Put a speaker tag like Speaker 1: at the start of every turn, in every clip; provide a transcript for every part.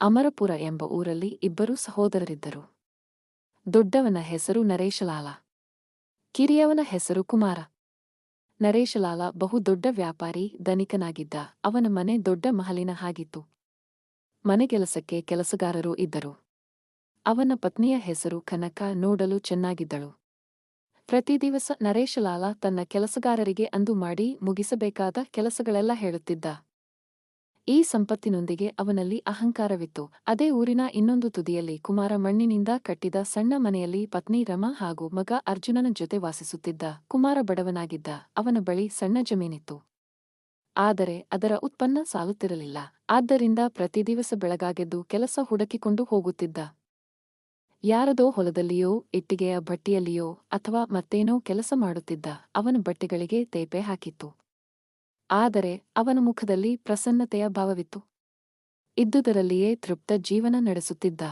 Speaker 1: ಅಮರಪುರ ಎಂಬ ಊರಲ್ಲಿ ಇಬ್ಬರು ಸಹೋದರರಿದ್ದರು. ದೊಡ್ಡವನ ಹೆಸರು ನರೇಶಲಾಲ, ಕಿರಿಯವನ ಹೆಸರು ಕುಮಾರ. ನರೇಶಲಾಲ ಬಹುದೊಡ್ಡ ವ್ಯಾಪಾರಿ, ಧನಿಕನಾಗಿದ್ದ. ಅವನ ಮನೆ ದೊಡ್ಡ ಮಹಲಿನ ಹಾಗಿತ್ತು. ಮನೆಗೆಲಸಕ್ಕೆ ಕೆಲಸಗಾರರೂ ಇದ್ದರು. ಅವನ ಪತ್ನಿಯ ಹೆಸರು ಕನಕ, ನೋಡಲು ಚೆನ್ನಾಗಿದ್ದಳು. ಪ್ರತಿ ದಿವಸ ನರೇಶಲಾಲ ತನ್ನ ಕೆಲಸಗಾರರಿಗೆ ಅಂದು ಮಾಡಿ ಮುಗಿಸಬೇಕಾದ ಕೆಲಸಗಳೆಲ್ಲ ಹೇಳುತ್ತಿದ್ದ. ಈ ಸಂಪತ್ತಿನೊಂದಿಗೆ ಅವನಲ್ಲಿ ಅಹಂಕಾರವಿತ್ತು. ಅದೇ ಊರಿನ ಇನ್ನೊಂದು ತುದಿಯಲ್ಲಿ ಕುಮಾರ ಮಣ್ಣಿನಿಂದ ಕಟ್ಟಿದ ಸಣ್ಣ ಮನೆಯಲ್ಲಿ ಪತ್ನಿ ರಮಾ ಹಾಗೂ ಮಗ ಅರ್ಜುನನ ಜೊತೆ ವಾಸಿಸುತ್ತಿದ್ದ. ಕುಮಾರ ಬಡವನಾಗಿದ್ದ. ಅವನ ಬಳಿ ಸಣ್ಣ ಜಮೀನಿತ್ತು. ಆದರೆ ಅದರ ಉತ್ಪನ್ನ ಸಾಲುತ್ತಿರಲಿಲ್ಲ. ಆದ್ದರಿಂದ ಪ್ರತಿ ದಿವಸ ಬೆಳಗಾಗೆದ್ದು ಕೆಲಸ ಹುಡುಕಿಕೊಂಡು ಹೋಗುತ್ತಿದ್ದ. ಯಾರದೋ ಹೊಲದಲ್ಲಿಯೋ ಇಟ್ಟಿಗೆಯ ಭಟ್ಟಿಯಲ್ಲಿಯೋ ಅಥವಾ ಮತ್ತೇನೋ ಕೆಲಸ ಮಾಡುತ್ತಿದ್ದ. ಅವನ ಬಟ್ಟೆಗಳಿಗೆ ತೇಪೆ ಹಾಕಿತ್ತು. ಆದರೆ ಅವನ ಮುಖದಲ್ಲಿ ಪ್ರಸನ್ನತೆಯ ಭಾವವಿತ್ತು. ಇದ್ದುದರಲ್ಲಿಯೇ ತೃಪ್ತ ಜೀವನ ನಡೆಸುತ್ತಿದ್ದ.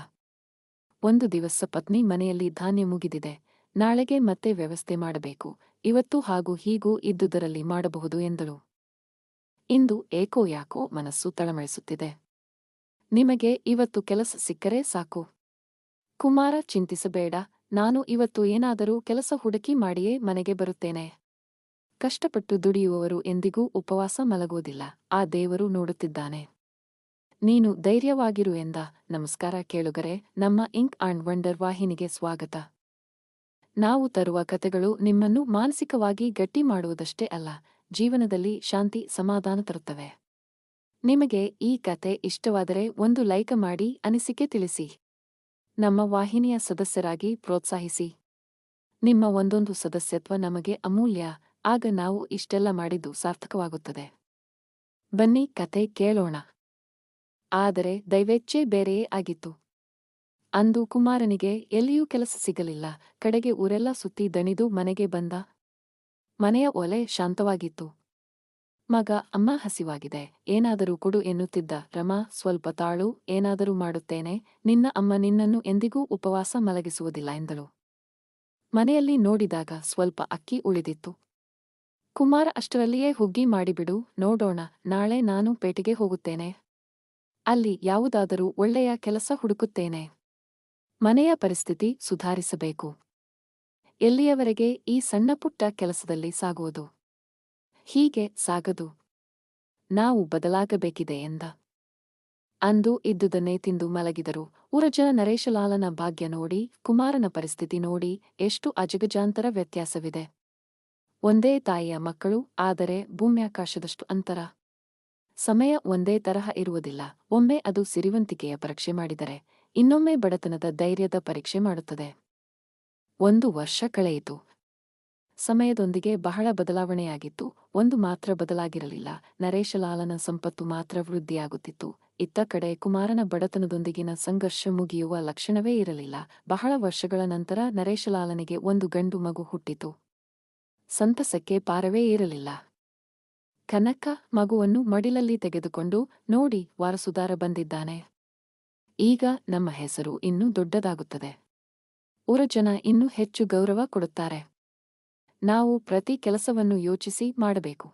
Speaker 1: ಒಂದು ದಿವಸ ಪತ್ನಿ, ಮನೆಯಲ್ಲಿ ಧಾನ್ಯ ಮುಗಿದಿದೆ, ನಾಳೆಗೆ ಮತ್ತೆ ವ್ಯವಸ್ಥೆ ಮಾಡಬೇಕು, ಇವತ್ತು ಹಾಗೂ ಹೀಗೂ ಇದ್ದುದರಲ್ಲಿ ಮಾಡಬಹುದು ಎಂದಳು. ಇಂದು ಏಕೋ ಯಾಕೋ ಮನಸ್ಸು ತಳಮಳಿಸುತ್ತಿದೆ. ನಿಮಗೆ ಇವತ್ತು ಕೆಲಸ ಸಿಕ್ಕರೆ ಸಾಕು. ಕುಮಾರ, ಚಿಂತಿಸಬೇಡ, ನಾನು ಇವತ್ತು ಏನಾದರೂ ಕೆಲಸ ಹುಡುಕಿ ಮಾಡಿಯೇ ಮನೆಗೆ ಬರುತ್ತೇನೆ. ಕಷ್ಟಪಟ್ಟು ದುಡಿಯುವವರು ಎಂದಿಗೂ ಉಪವಾಸ ಮಲಗುವುದಿಲ್ಲ. ಆ ದೇವರು ನೋಡುತ್ತಿದ್ದಾನೆ. ನೀನು ಧೈರ್ಯವಾಗಿರು ಎಂದ. ನಮಸ್ಕಾರ ಕೇಳುಗರೆ, ನಮ್ಮ ಇಂಕ್ ಅಂಡ್ ವಂಡರ್ ವಾಹಿನಿಗೆ ಸ್ವಾಗತ. ನಾವು ತರುವ ಕತೆಗಳು ನಿಮ್ಮನ್ನು ಮಾನಸಿಕವಾಗಿ ಗಟ್ಟಿ ಮಾಡುವುದಷ್ಟೇ ಅಲ್ಲ, ಜೀವನದಲ್ಲಿ ಶಾಂತಿ ಸಮಾಧಾನ ತರುತ್ತವೆ. ನಿಮಗೆ ಈ ಕತೆ ಇಷ್ಟವಾದರೆ ಒಂದು ಲೈಕ್ ಮಾಡಿ, ಅನಿಸಿಕೆ ತಿಳಿಸಿ. ನಮ್ಮ ವಾಹಿನಿಯ ಸದಸ್ಯರಾಗಿ ಪ್ರೋತ್ಸಾಹಿಸಿ. ನಿಮ್ಮ ಒಂದೊಂದು ಸದಸ್ಯತ್ವ ನಮಗೆ ಅಮೂಲ್ಯ. ಆಗ ನಾವು ಇಷ್ಟೆಲ್ಲ ಮಾಡಿದ್ದು ಸಾರ್ಥಕವಾಗುತ್ತದೆ. ಬನ್ನಿ ಕತೆ ಕೇಳೋಣ. ಆದರೆ ದೈವೇಚ್ಛೆ ಬೇರೆಯೇ ಆಗಿತ್ತು. ಅಂದು ಕುಮಾರನಿಗೆ ಎಲ್ಲಿಯೂ ಕೆಲಸ ಸಿಗಲಿಲ್ಲ. ಕಡೆಗೆ ಊರೆಲ್ಲ ಸುತ್ತಿ ದಣಿದು ಮನೆಗೆ ಬಂದ. ಮನೆಯ ಒಲೆ ಶಾಂತವಾಗಿತ್ತು. ಮಗ, ಅಮ್ಮ ಹಸಿವಾಗಿದೆ, ಏನಾದರೂ ಕೊಡು ಎನ್ನುತ್ತಿದ್ದ. ರಮಾ, ಸ್ವಲ್ಪ ತಾಳು, ಏನಾದರೂ ಮಾಡುತ್ತೇನೆ, ನಿನ್ನ ಅಮ್ಮ ನಿನ್ನನ್ನು ಎಂದಿಗೂ ಉಪವಾಸ ಮಲಗಿಸುವುದಿಲ್ಲ ಎಂದಳು. ಮನೆಯಲ್ಲಿ ನೋಡಿದಾಗ ಸ್ವಲ್ಪ ಅಕ್ಕಿ ಉಳಿದಿತ್ತು. ಕುಮಾರ ಅಷ್ಟರಲ್ಲಿಯೇ ಹುಗ್ಗಿ ಮಾಡಿಬಿಡು, ನೋಡೋಣ, ನಾಳೆ ನಾನು ಪೇಟೆಗೆ ಹೋಗುತ್ತೇನೆ. ಅಲ್ಲಿ ಯಾವುದಾದರೂ ಒಳ್ಳೆಯ ಕೆಲಸ ಹುಡುಕುತ್ತೇನೆ. ಮನೆಯ ಪರಿಸ್ಥಿತಿ ಸುಧಾರಿಸಬೇಕು. ಎಲ್ಲಿಯವರೆಗೆ ಈ ಸಣ್ಣಪುಟ್ಟ ಕೆಲಸದಲ್ಲಿ ಸಾಗುವುದು? ಹೀಗೆ ಸಾಗದು. ನಾವು ಬದಲಾಗಬೇಕಿದೆ ಎಂದ. ಅಂದು ಇದ್ದುದನ್ನೇ ತಿಂದು ಮಲಗಿದರು. ಊರಜನ ನರೇಶಲಾಲನ ಭಾಗ್ಯ ನೋಡಿ, ಕುಮಾರನ ಪರಿಸ್ಥಿತಿ ನೋಡಿ ಎಷ್ಟು ಅಜಗಜಾಂತರ ವ್ಯತ್ಯಾಸವಿದೆ. ಒಂದೇ ತಾಯಿಯ ಮಕ್ಕಳು, ಆದರೆ ಭೂಮ್ಯಾಕಾಶದಷ್ಟು ಅಂತರ. ಸಮಯ ಒಂದೇ ತರಹ ಇರುವುದಿಲ್ಲ. ಒಮ್ಮೆ ಅದು ಸಿರಿವಂತಿಕೆಯ ಪರೀಕ್ಷೆ ಮಾಡಿದರೆ, ಇನ್ನೊಮ್ಮೆ ಬಡತನದ ಧೈರ್ಯದ ಪರೀಕ್ಷೆ ಮಾಡುತ್ತದೆ. 1 ವರ್ಷ ಕಳೆಯಿತು. ಸಮಯದೊಂದಿಗೆ ಬಹಳ ಬದಲಾವಣೆಯಾಗಿತ್ತು. ಒಂದು ಮಾತ್ರ ಬದಲಾಗಿರಲಿಲ್ಲ, ನರೇಶಲಾಲನ ಸಂಪತ್ತು ಮಾತ್ರ ವೃದ್ಧಿಯಾಗುತ್ತಿತ್ತು. ಇತ್ತ ಕಡೆ ಕುಮಾರನ ಬಡತನದೊಂದಿಗಿನ ಸಂಘರ್ಷ ಮುಗಿಯುವ ಲಕ್ಷಣವೇ ಇರಲಿಲ್ಲ. ಬಹಳ ವರ್ಷಗಳ ನಂತರ ನರೇಶಲಾಲನಿಗೆ ಒಂದು ಗಂಡು ಮಗು ಹುಟ್ಟಿತು. ಸಂತಸಕ್ಕೆ ಪಾರವೇ ಇರಲಿಲ್ಲ. ಕನಕ ಮಗುವನ್ನು ಮಡಿಲಲ್ಲಿ ತೆಗೆದುಕೊಂಡು, ನೋಡಿ, ವಾರಸುದಾರ ಬಂದಿದ್ದಾನೆ. ಈಗ ನಮ್ಮ ಹೆಸರು ಇನ್ನೂ ದೊಡ್ಡದಾಗುತ್ತದೆ. ಊರ ಜನ ಇನ್ನೂ ಹೆಚ್ಚು ಗೌರವ ಕೊಡುತ್ತಾರೆ. ನಾವು ಪ್ರತಿ ಕೆಲಸವನ್ನು ಯೋಚಿಸಿ ಮಾಡಬೇಕು.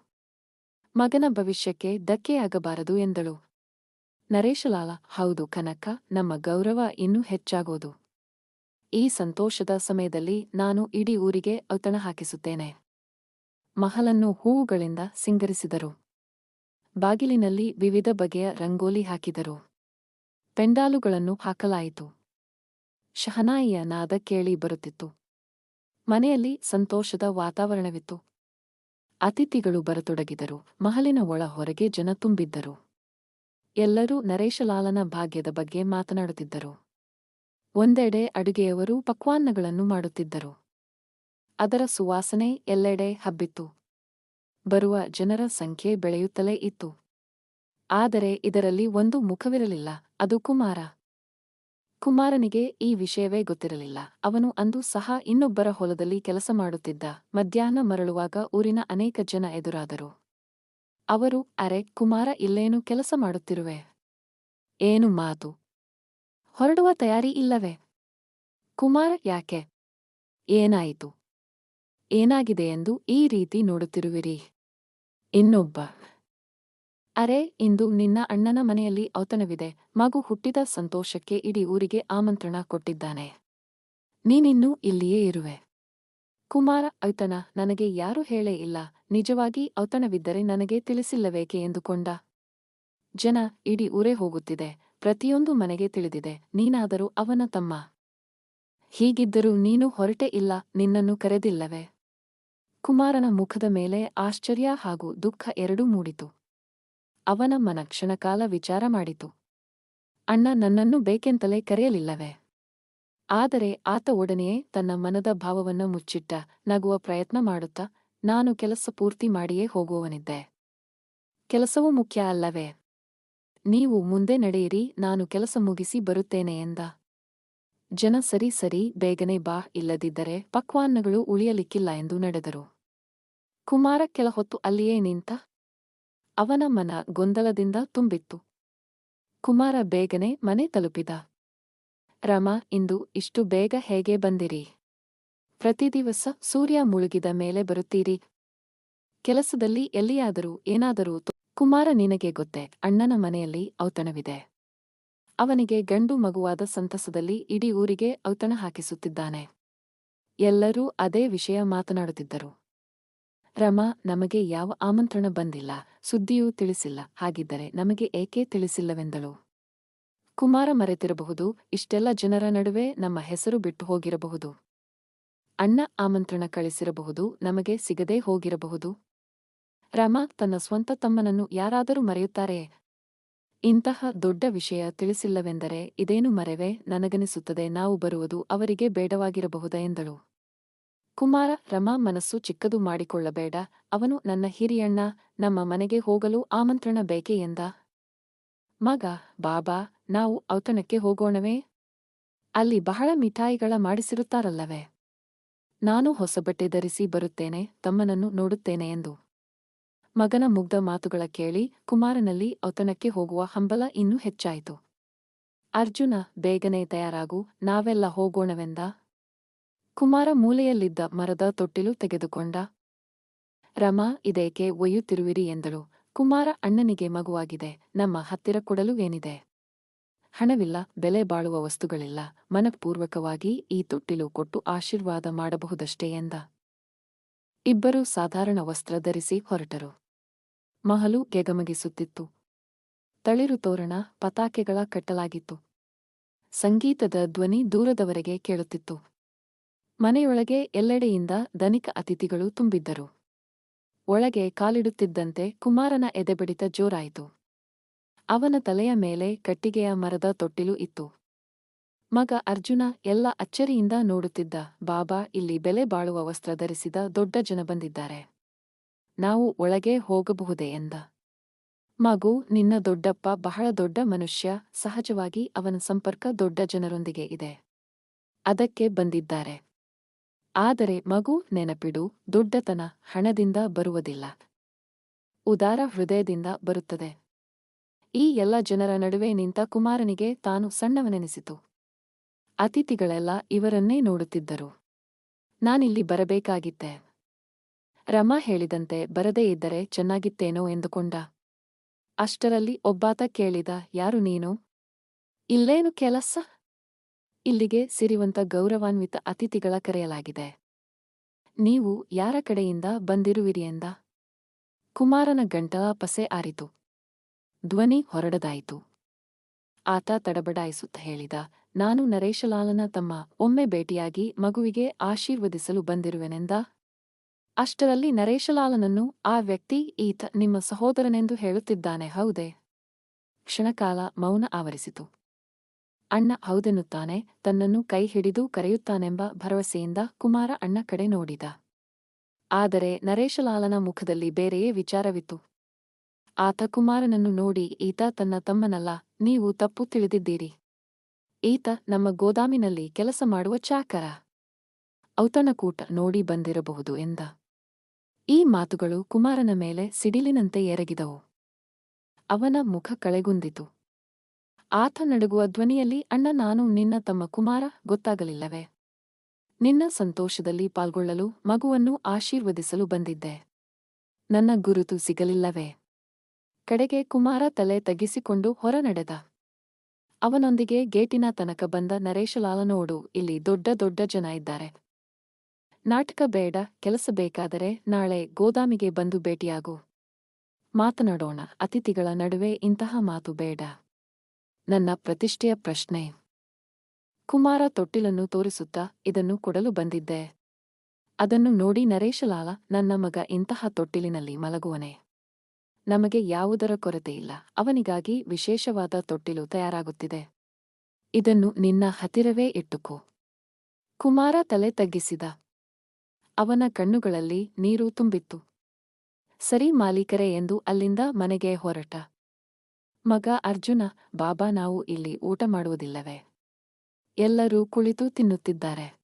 Speaker 1: ಮಗನ ಭವಿಷ್ಯಕ್ಕೆ ಧಕ್ಕೆಯಾಗಬಾರದು ಎಂದಳು. ನರೇಶಲಾಲ, ಹೌದು ಕನಕ, ನಮ್ಮ ಗೌರವ ಇನ್ನೂ ಹೆಚ್ಚಾಗೋದು. ಈ ಸಂತೋಷದ ಸಮಯದಲ್ಲಿ ನಾನು ಇಡೀ ಊರಿಗೆ ಔತಣ ಹಾಕಿಸುತ್ತೇನೆ. ಮಹಲನ್ನು ಹೂವುಗಳಿಂದ ಸಿಂಗರಿಸಿದರು. ಬಾಗಿಲಿನಲ್ಲಿ ವಿವಿಧ ಬಗೆಯ ರಂಗೋಲಿ ಹಾಕಿದರು. ಪೆಂಡಾಲುಗಳನ್ನು ಹಾಕಲಾಯಿತು. ಶಹನಾಯಿಯ ನಾದ ಕೇಳಿ ಬರುತ್ತಿತ್ತು. ಮನೆಯಲ್ಲಿ ಸಂತೋಷದ ವಾತಾವರಣವಿತ್ತು. ಅತಿಥಿಗಳು ಬರತೊಡಗಿದರು. ಮಹಲಿನ ಒಳ ಹೊರಗೆ ಜನ ತುಂಬಿದ್ದರು. ಎಲ್ಲರೂ ನರೇಶಲಾಲನ ಭಾಗ್ಯದ ಬಗ್ಗೆ ಮಾತನಾಡುತ್ತಿದ್ದರು. ಒಂದೆಡೆ ಅಡುಗೆಯವರು ಪಕ್ವಾನ್ನಗಳನ್ನು ಮಾಡುತ್ತಿದ್ದರು. ಅದರ ಸುವಾಸನೆ ಎಲ್ಲೆಡೆ ಹಬ್ಬಿತ್ತು. ಬರುವ ಜನರ ಸಂಖ್ಯೆ ಬೆಳೆಯುತ್ತಲೇ ಇತ್ತು. ಆದರೆ ಇದರಲ್ಲಿ ಒಂದು ಮುಖವಿರಲಿಲ್ಲ, ಅದು ಕುಮಾರ. ಕುಮಾರನಿಗೆ ಈ ವಿಷಯವೇ ಗೊತ್ತಿರಲಿಲ್ಲ. ಅವನು ಅಂದು ಸಹ ಇನ್ನೊಬ್ಬರ ಹೊಲದಲ್ಲಿ ಕೆಲಸ ಮಾಡುತ್ತಿದ್ದ. ಮಧ್ಯಾಹ್ನ ಮರಳುವಾಗ ಊರಿನ ಅನೇಕ ಜನ ಎದುರಾದರು. ಅವರು, ಅರೆ ಕುಮಾರ, ಇಲ್ಲೇನು ಕೆಲಸ ಮಾಡುತ್ತಿರುವೆ? ಏನು ಮಾತು? ಹೊರಡುವ ತಯಾರಿ ಇಲ್ಲವೇ? ಕುಮಾರ, ಯಾಕೆ? ಏನಾಯಿತು? ಏನಾಗಿದೆ ಎಂದು ಈ ರೀತಿ ನೋಡುತ್ತಿರುವಿರಿ? ಇನ್ನೊಬ್ಬ, ಅರೆ, ಇಂದು ನಿನ್ನ ಅಣ್ಣನ ಮನೆಯಲ್ಲಿ ಔತಣವಿದೆ. ಮಗು ಹುಟ್ಟಿದ ಸಂತೋಷಕ್ಕೆ ಇಡೀ ಊರಿಗೆ ಆಮಂತ್ರಣ ಕೊಟ್ಟಿದ್ದಾನೆ. ನೀನಿನ್ನೂ ಇಲ್ಲಿಯೇ ಇರುವೆ. ಕುಮಾರ: ಔತಣ? ನನಗೆ ಯಾರೂ ಹೇಳೇ ಇಲ್ಲ. ನಿಜವಾಗಿ ಔತಣವಿದ್ದರೆ ನನಗೆ ತಿಳಿಸಿಲ್ಲವೇಕೆ ಎಂದುಕೊಂಡ. ಜನ, ಇಡೀ ಊರೇ ಹೋಗುತ್ತಿದೆ. ಪ್ರತಿಯೊಂದು ಮನೆಗೆ ತಿಳಿದಿದೆ. ನೀನಾದರೂ ಅವನ ತಮ್ಮ. ಹೀಗಿದ್ದರೂ ನೀನು ಹೊರಟೇ ಇಲ್ಲ. ನಿನ್ನನ್ನು ಕರೆದಿಲ್ಲವೇ? ಕುಮಾರನ ಮುಖದ ಮೇಲೆ ಆಶ್ಚರ್ಯ ಹಾಗೂ ದುಃಖ ಎರಡೂ ಮೂಡಿತು. ಅವನ ಮನ ಕ್ಷಣಕಾಲ ವಿಚಾರ ಮಾಡಿತು. ಅಣ್ಣ ನನ್ನನ್ನು ಬೇಕೆಂತಲೇ ಕರೆಯಲಿಲ್ಲವೇ? ಆದರೆ ಆತ ಒಡನೆಯೇ ತನ್ನ ಮನದ ಭಾವವನ್ನು ಮುಚ್ಚಿಟ್ಟ, ನಗುವ ಪ್ರಯತ್ನ ಮಾಡುತ್ತಾ, ನಾನು ಕೆಲಸ ಪೂರ್ತಿ ಮಾಡಿಯೇ ಹೋಗುವವನಿದ್ದೆ. ಕೆಲಸವೂ ಮುಖ್ಯ ಅಲ್ಲವೇ? ನೀವು ಮುಂದೆ ನಡೆಯಿರಿ, ನಾನು ಕೆಲಸ ಮುಗಿಸಿ ಬರುತ್ತೇನೆ ಎಂದ. ಜನ ಸರಿ ಸರಿ, ಬೇಗನೆ ಬಾ, ಇಲ್ಲದಿದ್ದರೆ ಪಕ್ವಾನ್ನಗಳು ಉಳಿಯಲಿಕ್ಕಿಲ್ಲ ಎಂದು ನಡೆದರು. ಕುಮಾರ ಕೆಲ ಹೊತ್ತು ಅಲ್ಲಿಯೇ ನಿಂತ. ಅವನ ಮನ ಗೊಂದಲದಿಂದ ತುಂಬಿತ್ತು. ಕುಮಾರ ಬೇಗನೆ ಮನೆ ತಲುಪಿದ. ರಮಾ: ಇಂದು ಇಷ್ಟು ಬೇಗ ಹೇಗೆ ಬಂದಿರಿ? ಪ್ರತಿದಿವಸ ಸೂರ್ಯ ಮುಳುಗಿದ ಮೇಲೆ ಬರುತ್ತೀರಿ. ಕೆಲಸದಲ್ಲಿ ಎಲ್ಲಿಯಾದರೂ ಏನಾದರೂ ಕುಮಾರ: ನಿನಗೆ ಗೊತ್ತೇ, ಅಣ್ಣನ ಮನೆಯಲ್ಲಿ ಔತಣವಿದೆ. ಅವನಿಗೆ ಗಂಡು ಮಗುವಾದ ಸಂತಸದಲ್ಲಿ ಇಡೀ ಊರಿಗೆ ಔತಣ ಹಾಕಿಸುತ್ತಿದ್ದಾನೆ. ಎಲ್ಲರೂ ಅದೇ ವಿಷಯ ಮಾತನಾಡುತ್ತಿದ್ದರು. ರಮಾ: ನಮಗೆ ಯಾವ ಆಮಂತ್ರಣ ಬಂದಿಲ್ಲ, ಸುದ್ದಿಯೂ ತಿಳಿಸಿಲ್ಲ. ಹಾಗಿದ್ದರೆ ನಮಗೆ ಏಕೆ ತಿಳಿಸಿಲ್ಲವೆಂದಳು. ಕುಮಾರ: ಮರೆತಿರಬಹುದು. ಇಷ್ಟೆಲ್ಲ ಜನರ ನಡುವೆ ನಮ್ಮ ಹೆಸರು ಬಿಟ್ಟು ಹೋಗಿರಬಹುದು. ಅಣ್ಣ ಆಮಂತ್ರಣ ಕಳಿಸಿರಬಹುದು, ನಮಗೆ ಸಿಗದೇ ಹೋಗಿರಬಹುದು. ರಮಾ: ತನ್ನ ಸ್ವಂತ ತಮ್ಮನನ್ನು ಯಾರಾದರೂ ಮರೆಯುತ್ತಾರೆಯೇ? ಇಂತಹ ದೊಡ್ಡ ವಿಷಯ ತಿಳಿಸಿಲ್ಲವೆಂದರೆ ಇದೇನು ಮರೆವೇ? ನನಗನಿಸುತ್ತದೆ ನಾವು ಬರುವುದು ಅವರಿಗೆ ಬೇಡವಾಗಿರಬಹುದ ಎಂದಳು. ಕುಮಾರ: ರಮಾ, ಮನಸ್ಸು ಚಿಕ್ಕದು ಮಾಡಿಕೊಳ್ಳಬೇಡ. ಅವನು ನನ್ನ ಹಿರಿಯಣ್ಣ. ನಮ್ಮ ಮನೆಗೆ ಹೋಗಲು ಆಮಂತ್ರಣ ಬೇಕೆ ಎಂದ. ಮಗ: ಬಾಬಾ, ನಾವು ಔತಣಕ್ಕೆ ಹೋಗೋಣವೇ? ಅಲ್ಲಿ ಬಹಳ ಮಿಠಾಯಿಗಳ ಮಾಡಿಸಿರುತ್ತಾರಲ್ಲವೇ? ನಾನು ಹೊಸ ಬಟ್ಟೆ ಧರಿಸಿ ಬರುತ್ತೇನೆ, ತಮ್ಮನನ್ನು ನೋಡುತ್ತೇನೆ ಎಂದು. ಮಗನ ಮುಗ್ಧ ಮಾತುಗಳ ಕೇಳಿ ಕುಮಾರನಲ್ಲಿ ಔತಣಕ್ಕೆ ಹೋಗುವ ಹಂಬಲ ಇನ್ನೂ ಹೆಚ್ಚಾಯಿತು. ಅರ್ಜುನ: ಬೇಗನೆ ತಯಾರಾಗು, ನಾವೆಲ್ಲ ಹೋಗೋಣವೆಂದ. ಕುಮಾರ ಮೂಲೆಯಲ್ಲಿದ್ದ ಮರದ ತೊಟ್ಟಿಲು ತೆಗೆದುಕೊಂಡ. ರಮಾ: ಇದೇಕೆ ಒಯ್ಯುತ್ತಿರುವಿರಿ ಎಂದಳು. ಕುಮಾರ: ಅಣ್ಣನಿಗೆ ಮಗುವಾಗಿದೆ. ನಮ್ಮ ಹತ್ತಿರ ಕೊಡಲು ಏನಿದೆ? ಹಣವಿಲ್ಲ, ಬೆಲೆ ಬಾಳುವ ವಸ್ತುಗಳಿಲ್ಲ. ಮನಃಪೂರ್ವಕವಾಗಿ ಈ ತೊಟ್ಟಿಲು ಕೊಟ್ಟು ಆಶೀರ್ವಾದ ಮಾಡಬಹುದಷ್ಟೇ ಎಂದ. ಇಬ್ಬರೂ ಸಾಧಾರಣ ವಸ್ತ್ರ ಧರಿಸಿ ಹೊರಟರು. ಮಹಲು ಗೆಗಮಗಿಸುತ್ತಿತ್ತು. ತಳಿರು ತೋರಣ, ಪತಾಕೆಗಳ ಕಟ್ಟಲಾಗಿತ್ತು. ಸಂಗೀತದ ಧ್ವನಿ ದೂರದವರೆಗೆ ಕೇಳುತ್ತಿತ್ತು. ಮನೆಯೊಳಗೆ ಎಲ್ಲೆಡೆಯಿಂದ ಧನಿಕ ಅತಿಥಿಗಳು ತುಂಬಿದ್ದರು. ಒಳಗೆ ಕಾಲಿಡುತ್ತಿದ್ದಂತೆ ಕುಮಾರನ ಎದೆಬಡಿತ ಜೋರಾಯಿತು. ಅವನ ತಲೆಯ ಮೇಲೆ ಕಟ್ಟಿಗೆಯ ಮರದ ತೊಟ್ಟಿಲು ಇತ್ತು. ಮಗ ಅರ್ಜುನ ಎಲ್ಲ ಅಚ್ಚರಿಯಿಂದ ನೋಡುತ್ತಿದ್ದ. ಬಾಬಾ, ಇಲ್ಲಿ ಬೆಲೆ ಬಾಳುವ ವಸ್ತ್ರ ಧರಿಸಿದ ದೊಡ್ಡ ಜನ ಬಂದಿದ್ದಾರೆ. ನಾವು ಒಳಗೆ ಹೋಗಬಹುದೇ ಎಂದ. ಮಗು: ನಿನ್ನ ದೊಡ್ಡಪ್ಪ ಬಹಳ ದೊಡ್ಡ ಮನುಷ್ಯ. ಸಹಜವಾಗಿ ಅವನ ಸಂಪರ್ಕ ದೊಡ್ಡ ಜನರೊಂದಿಗೆ ಇದೆ. ಅದಕ್ಕೆ ಬಂದಿದ್ದಾರೆ. ಆದರೆ ಮಗು, ನೆನಪಿಡು, ದೊಡ್ಡತನ ಹಣದಿಂದ ಬರುವುದಿಲ್ಲ. ಉದಾರ ಹೃದಯದಿಂದ ಬರುತ್ತದೆ. ಈ ಎಲ್ಲ ಜನರ ನಡುವೆ ನಿಂತ ಕುಮಾರನಿಗೆ ತಾನು ಸಣ್ಣವನೆನಿಸಿತು. ಅತಿಥಿಗಳೆಲ್ಲ ಇವರನ್ನೇ ನೋಡುತ್ತಿದ್ದರು. ನಾನಿಲ್ಲಿ ಬರಬೇಕಾಗಿತ್ತೆ. ರಮಾ ಹೇಳಿದಂತೆ ಬರದೇ ಇದ್ದರೆ ಚೆನ್ನಾಗಿತ್ತೇನೋ ಎಂದುಕೊಂಡ. ಅಷ್ಟರಲ್ಲಿ ಒಬ್ಬಾತ ಕೇಳಿದ. ಯಾರು ನೀನು? ಇಲ್ಲೇನು ಕೆಲಸ? ಇಲ್ಲಿಗೆ ಸಿರಿವಂತ ಗೌರವಾನ್ವಿತ ಅತಿಥಿಗಳ ಕರೆಯಲಾಗಿದೆ. ನೀವು ಯಾರ ಕಡೆಯಿಂದ ಬಂದಿರುವಿರಿ ಎಂದ. ಕುಮಾರನ ಗಂಟಲ ಪಸೆ ಆರಿತು. ಧ್ವನಿ ಹೊರಡದಾಯಿತು. ಆತ ತಡಬಡಾಯಿಸುತ್ತ ಹೇಳಿದ. ನಾನು ನರೇಶಲಾಲನ ತಮ್ಮ. ಒಮ್ಮೆ ಭೇಟಿಯಾಗಿ ಮಗುವಿಗೆ ಆಶೀರ್ವದಿಸಲು ಬಂದಿರುವೆನೆಂದ. ಅಷ್ಟರಲ್ಲಿ ನರೇಶಲಾಲನನ್ನು ಆ ವ್ಯಕ್ತಿ ಈತ ನಿಮ್ಮ ಸಹೋದರನೆಂದು ಹೇಳುತ್ತಿದ್ದಾನೆ, ಹೌದೇ? ಕ್ಷಣಕಾಲ ಮೌನ ಆವರಿಸಿತು. ಅಣ್ಣ ಹೌದೆನ್ನುತ್ತಾನೆ. ತನ್ನನ್ನು ಕೈ ಹಿಡಿದು ಕರೆಯುತ್ತಾನೆಂಬ ಭರವಸೆಯಿಂದ ಕುಮಾರ ಅಣ್ಣ ಕಡೆ ನೋಡಿದ. ಆದರೆ ನರೇಶಲಾಲನ ಮುಖದಲ್ಲಿ ಬೇರೆಯೇ ವಿಚಾರವಿತ್ತು. ಆತ ಕುಮಾರನನ್ನು ನೋಡಿ, ಈತ ತನ್ನ ತಮ್ಮನಲ್ಲ, ನೀವು ತಪ್ಪು ತಿಳಿದಿದ್ದೀರಿ. ಈತ ನಮ್ಮ ಗೋದಾಮಿನಲ್ಲಿ ಕೆಲಸ ಮಾಡುವ ಚಾಕರ. ಔತಣಕೂಟ ನೋಡಿ ಬಂದಿರಬಹುದು ಎಂದ. ಈ ಮಾತುಗಳು ಕುಮಾರನ ಮೇಲೆ ಸಿಡಿಲಿನಂತೆ ಎರಗಿದವು. ಅವನ ಮುಖ ಕಳೆಗುಂದಿತು. ಆತ ನಡುಗುವ ಧ್ವನಿಯಲ್ಲಿ, ಅಣ್ಣ, ನಾನು ನಿನ್ನ ತಮ್ಮ ಕುಮಾರ, ಗೊತ್ತಾಗಲಿಲ್ಲವೇ? ನಿನ್ನ ಸಂತೋಷದಲ್ಲಿ ಪಾಲ್ಗೊಳ್ಳಲು, ಮಗುವನ್ನು ಆಶೀರ್ವದಿಸಲು ಬಂದಿದ್ದೆ. ನನ್ನ ಗುರುತು ಸಿಗಲಿಲ್ಲವೇ? ಕಡೆಗೆ ಕುಮಾರ ತಲೆ ತಗ್ಗಿಸಿಕೊಂಡು ಹೊರ ನಡೆದ. ಅವನೊಂದಿಗೆ ಗೇಟಿನ ತನಕ ಬಂದ ನರೇಶಲಾಲ, ನೋಡು, ಇಲ್ಲಿ ದೊಡ್ಡ ದೊಡ್ಡ ಜನ ಇದ್ದಾರೆ. ನಾಟಕ ಬೇಡ, ಕೆಲಸ ಬೇಕಾದರೆ ನಾಳೆ ಗೋದಾಮಿಗೆ ಬಂದು ಭೇಟಿಯಾಗು. ಮಾತನಾಡೋಣ. ಅತಿಥಿಗಳ ನಡುವೆ ಇಂತಹ ಮಾತು ಬೇಡ. ನನ್ನ ಪ್ರತಿಷ್ಠೆಯ ಪ್ರಶ್ನೆ. ಕುಮಾರ ತೊಟ್ಟಿಲನ್ನು ತೋರಿಸುತ್ತಾ, ಇದನ್ನು ಕೊಡಲು ಬಂದಿದ್ದೆ. ಅದನ್ನು ನೋಡಿ ನರೇಶಲಾಲ, ನನ್ನ ಮಗ ಇಂತಹ ತೊಟ್ಟಿಲಿನಲ್ಲಿ ಮಲಗುವನೆ. ನಮಗೆ ಯಾವುದರ ಕೊರತೆಯಿಲ್ಲ. ಅವನಿಗಾಗಿ ವಿಶೇಷವಾದ ತೊಟ್ಟಿಲು ತಯಾರಾಗುತ್ತಿದೆ. ಇದನ್ನು ನಿನ್ನ ಹತ್ತಿರವೇ ಇಟ್ಟುಕೋ. ಕುಮಾರ ತಲೆ ತಗ್ಗಿಸಿದ. ಅವನ ಕಣ್ಣುಗಳಲ್ಲಿ ನೀರು ತುಂಬಿತ್ತು. ಸರಿ ಮಾಲೀಕರೇ ಎಂದು ಅಲ್ಲಿಂದ ಮನೆಗೆ ಹೊರಟ. ಮಗ ಅರ್ಜುನ, ಬಾಬಾ, ನಾವು ಇಲ್ಲಿ ಊಟ ಮಾಡುವುದಿಲ್ಲವೇ? ಎಲ್ಲರೂ ಕುಳಿತು ತಿನ್ನುತ್ತಿದ್ದಾರೆ.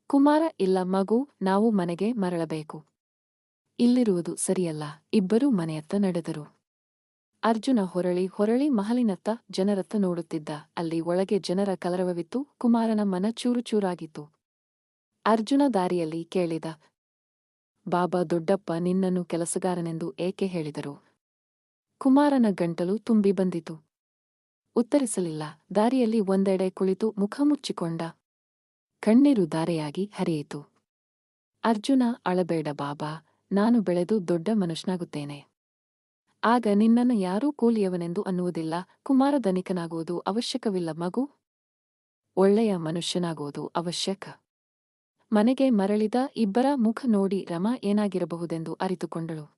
Speaker 1: ಕುಮಾರ, ಇಲ್ಲ ಮಗು, ನಾವು ಮನೆಗೆ ಮರಳಬೇಕು. ಇಲ್ಲಿರುವುದು ಸರಿಯಲ್ಲ. ಇಬ್ಬರೂ ಮನೆಯತ್ತ ನಡೆದರು. ಅರ್ಜುನ ಹೊರಳಿ ಹೊರಳಿ ಮಹಲಿನತ್ತ ಜನರತ್ತ ನೋಡುತ್ತಿದ್ದ. ಅಲ್ಲಿ ಒಳಗೆ ಜನರ ಕಲರವವಿತ್ತು. ಕುಮಾರನ ಮನ ಚೂರುಚೂರಾಗಿತ್ತು. ಅರ್ಜುನ ದಾರಿಯಲ್ಲಿ ಕೇಳಿದ, ಬಾಬಾ ದೊಡ್ಡಪ್ಪ ನಿನ್ನನ್ನು ಕೆಲಸಗಾರನೆಂದು ಏಕೆ ಹೇಳಿದರು? ಕುಮಾರನ ಗಂಟಲು ತುಂಬಿ ಬಂದಿತು. ಉತ್ತರಿಸಲಿಲ್ಲ. ದಾರಿಯಲ್ಲಿ ಒಂದೆಡೆ ಕುಳಿತು ಮುಖ ಮುಚ್ಚಿಕೊಂಡ. ಕಣ್ಣೀರು ಧಾರೆಯಾಗಿ ಹರಿಯಿತು. ಅರ್ಜುನ, ಅಳಬೇಡ ಬಾಬಾ, ನಾನು ಬೆಳೆದು ದೊಡ್ಡ ಮನುಷ್ಯನಾಗುತ್ತೇನೆ. ಆಗ ನಿನ್ನನ್ನು ಯಾರೂ ಕೂಲಿಯವನೆಂದು ಅನ್ನುವುದಿಲ್ಲ. ಕುಮಾರ ಧನಿಕನಾಗುವುದು ಅವಶ್ಯಕವಿಲ್ಲ ಮಗು, ಒಳ್ಳೆಯ ಮನುಷ್ಯನಾಗುವುದು ಅವಶ್ಯಕ. ಮನೆಗೆ ಮರಳಿದ ಇಬ್ಬರ ಮುಖ ನೋಡಿ ರಮಾ ಏನಾಗಿರಬಹುದೆಂದು ಅರಿತುಕೊಂಡಳು.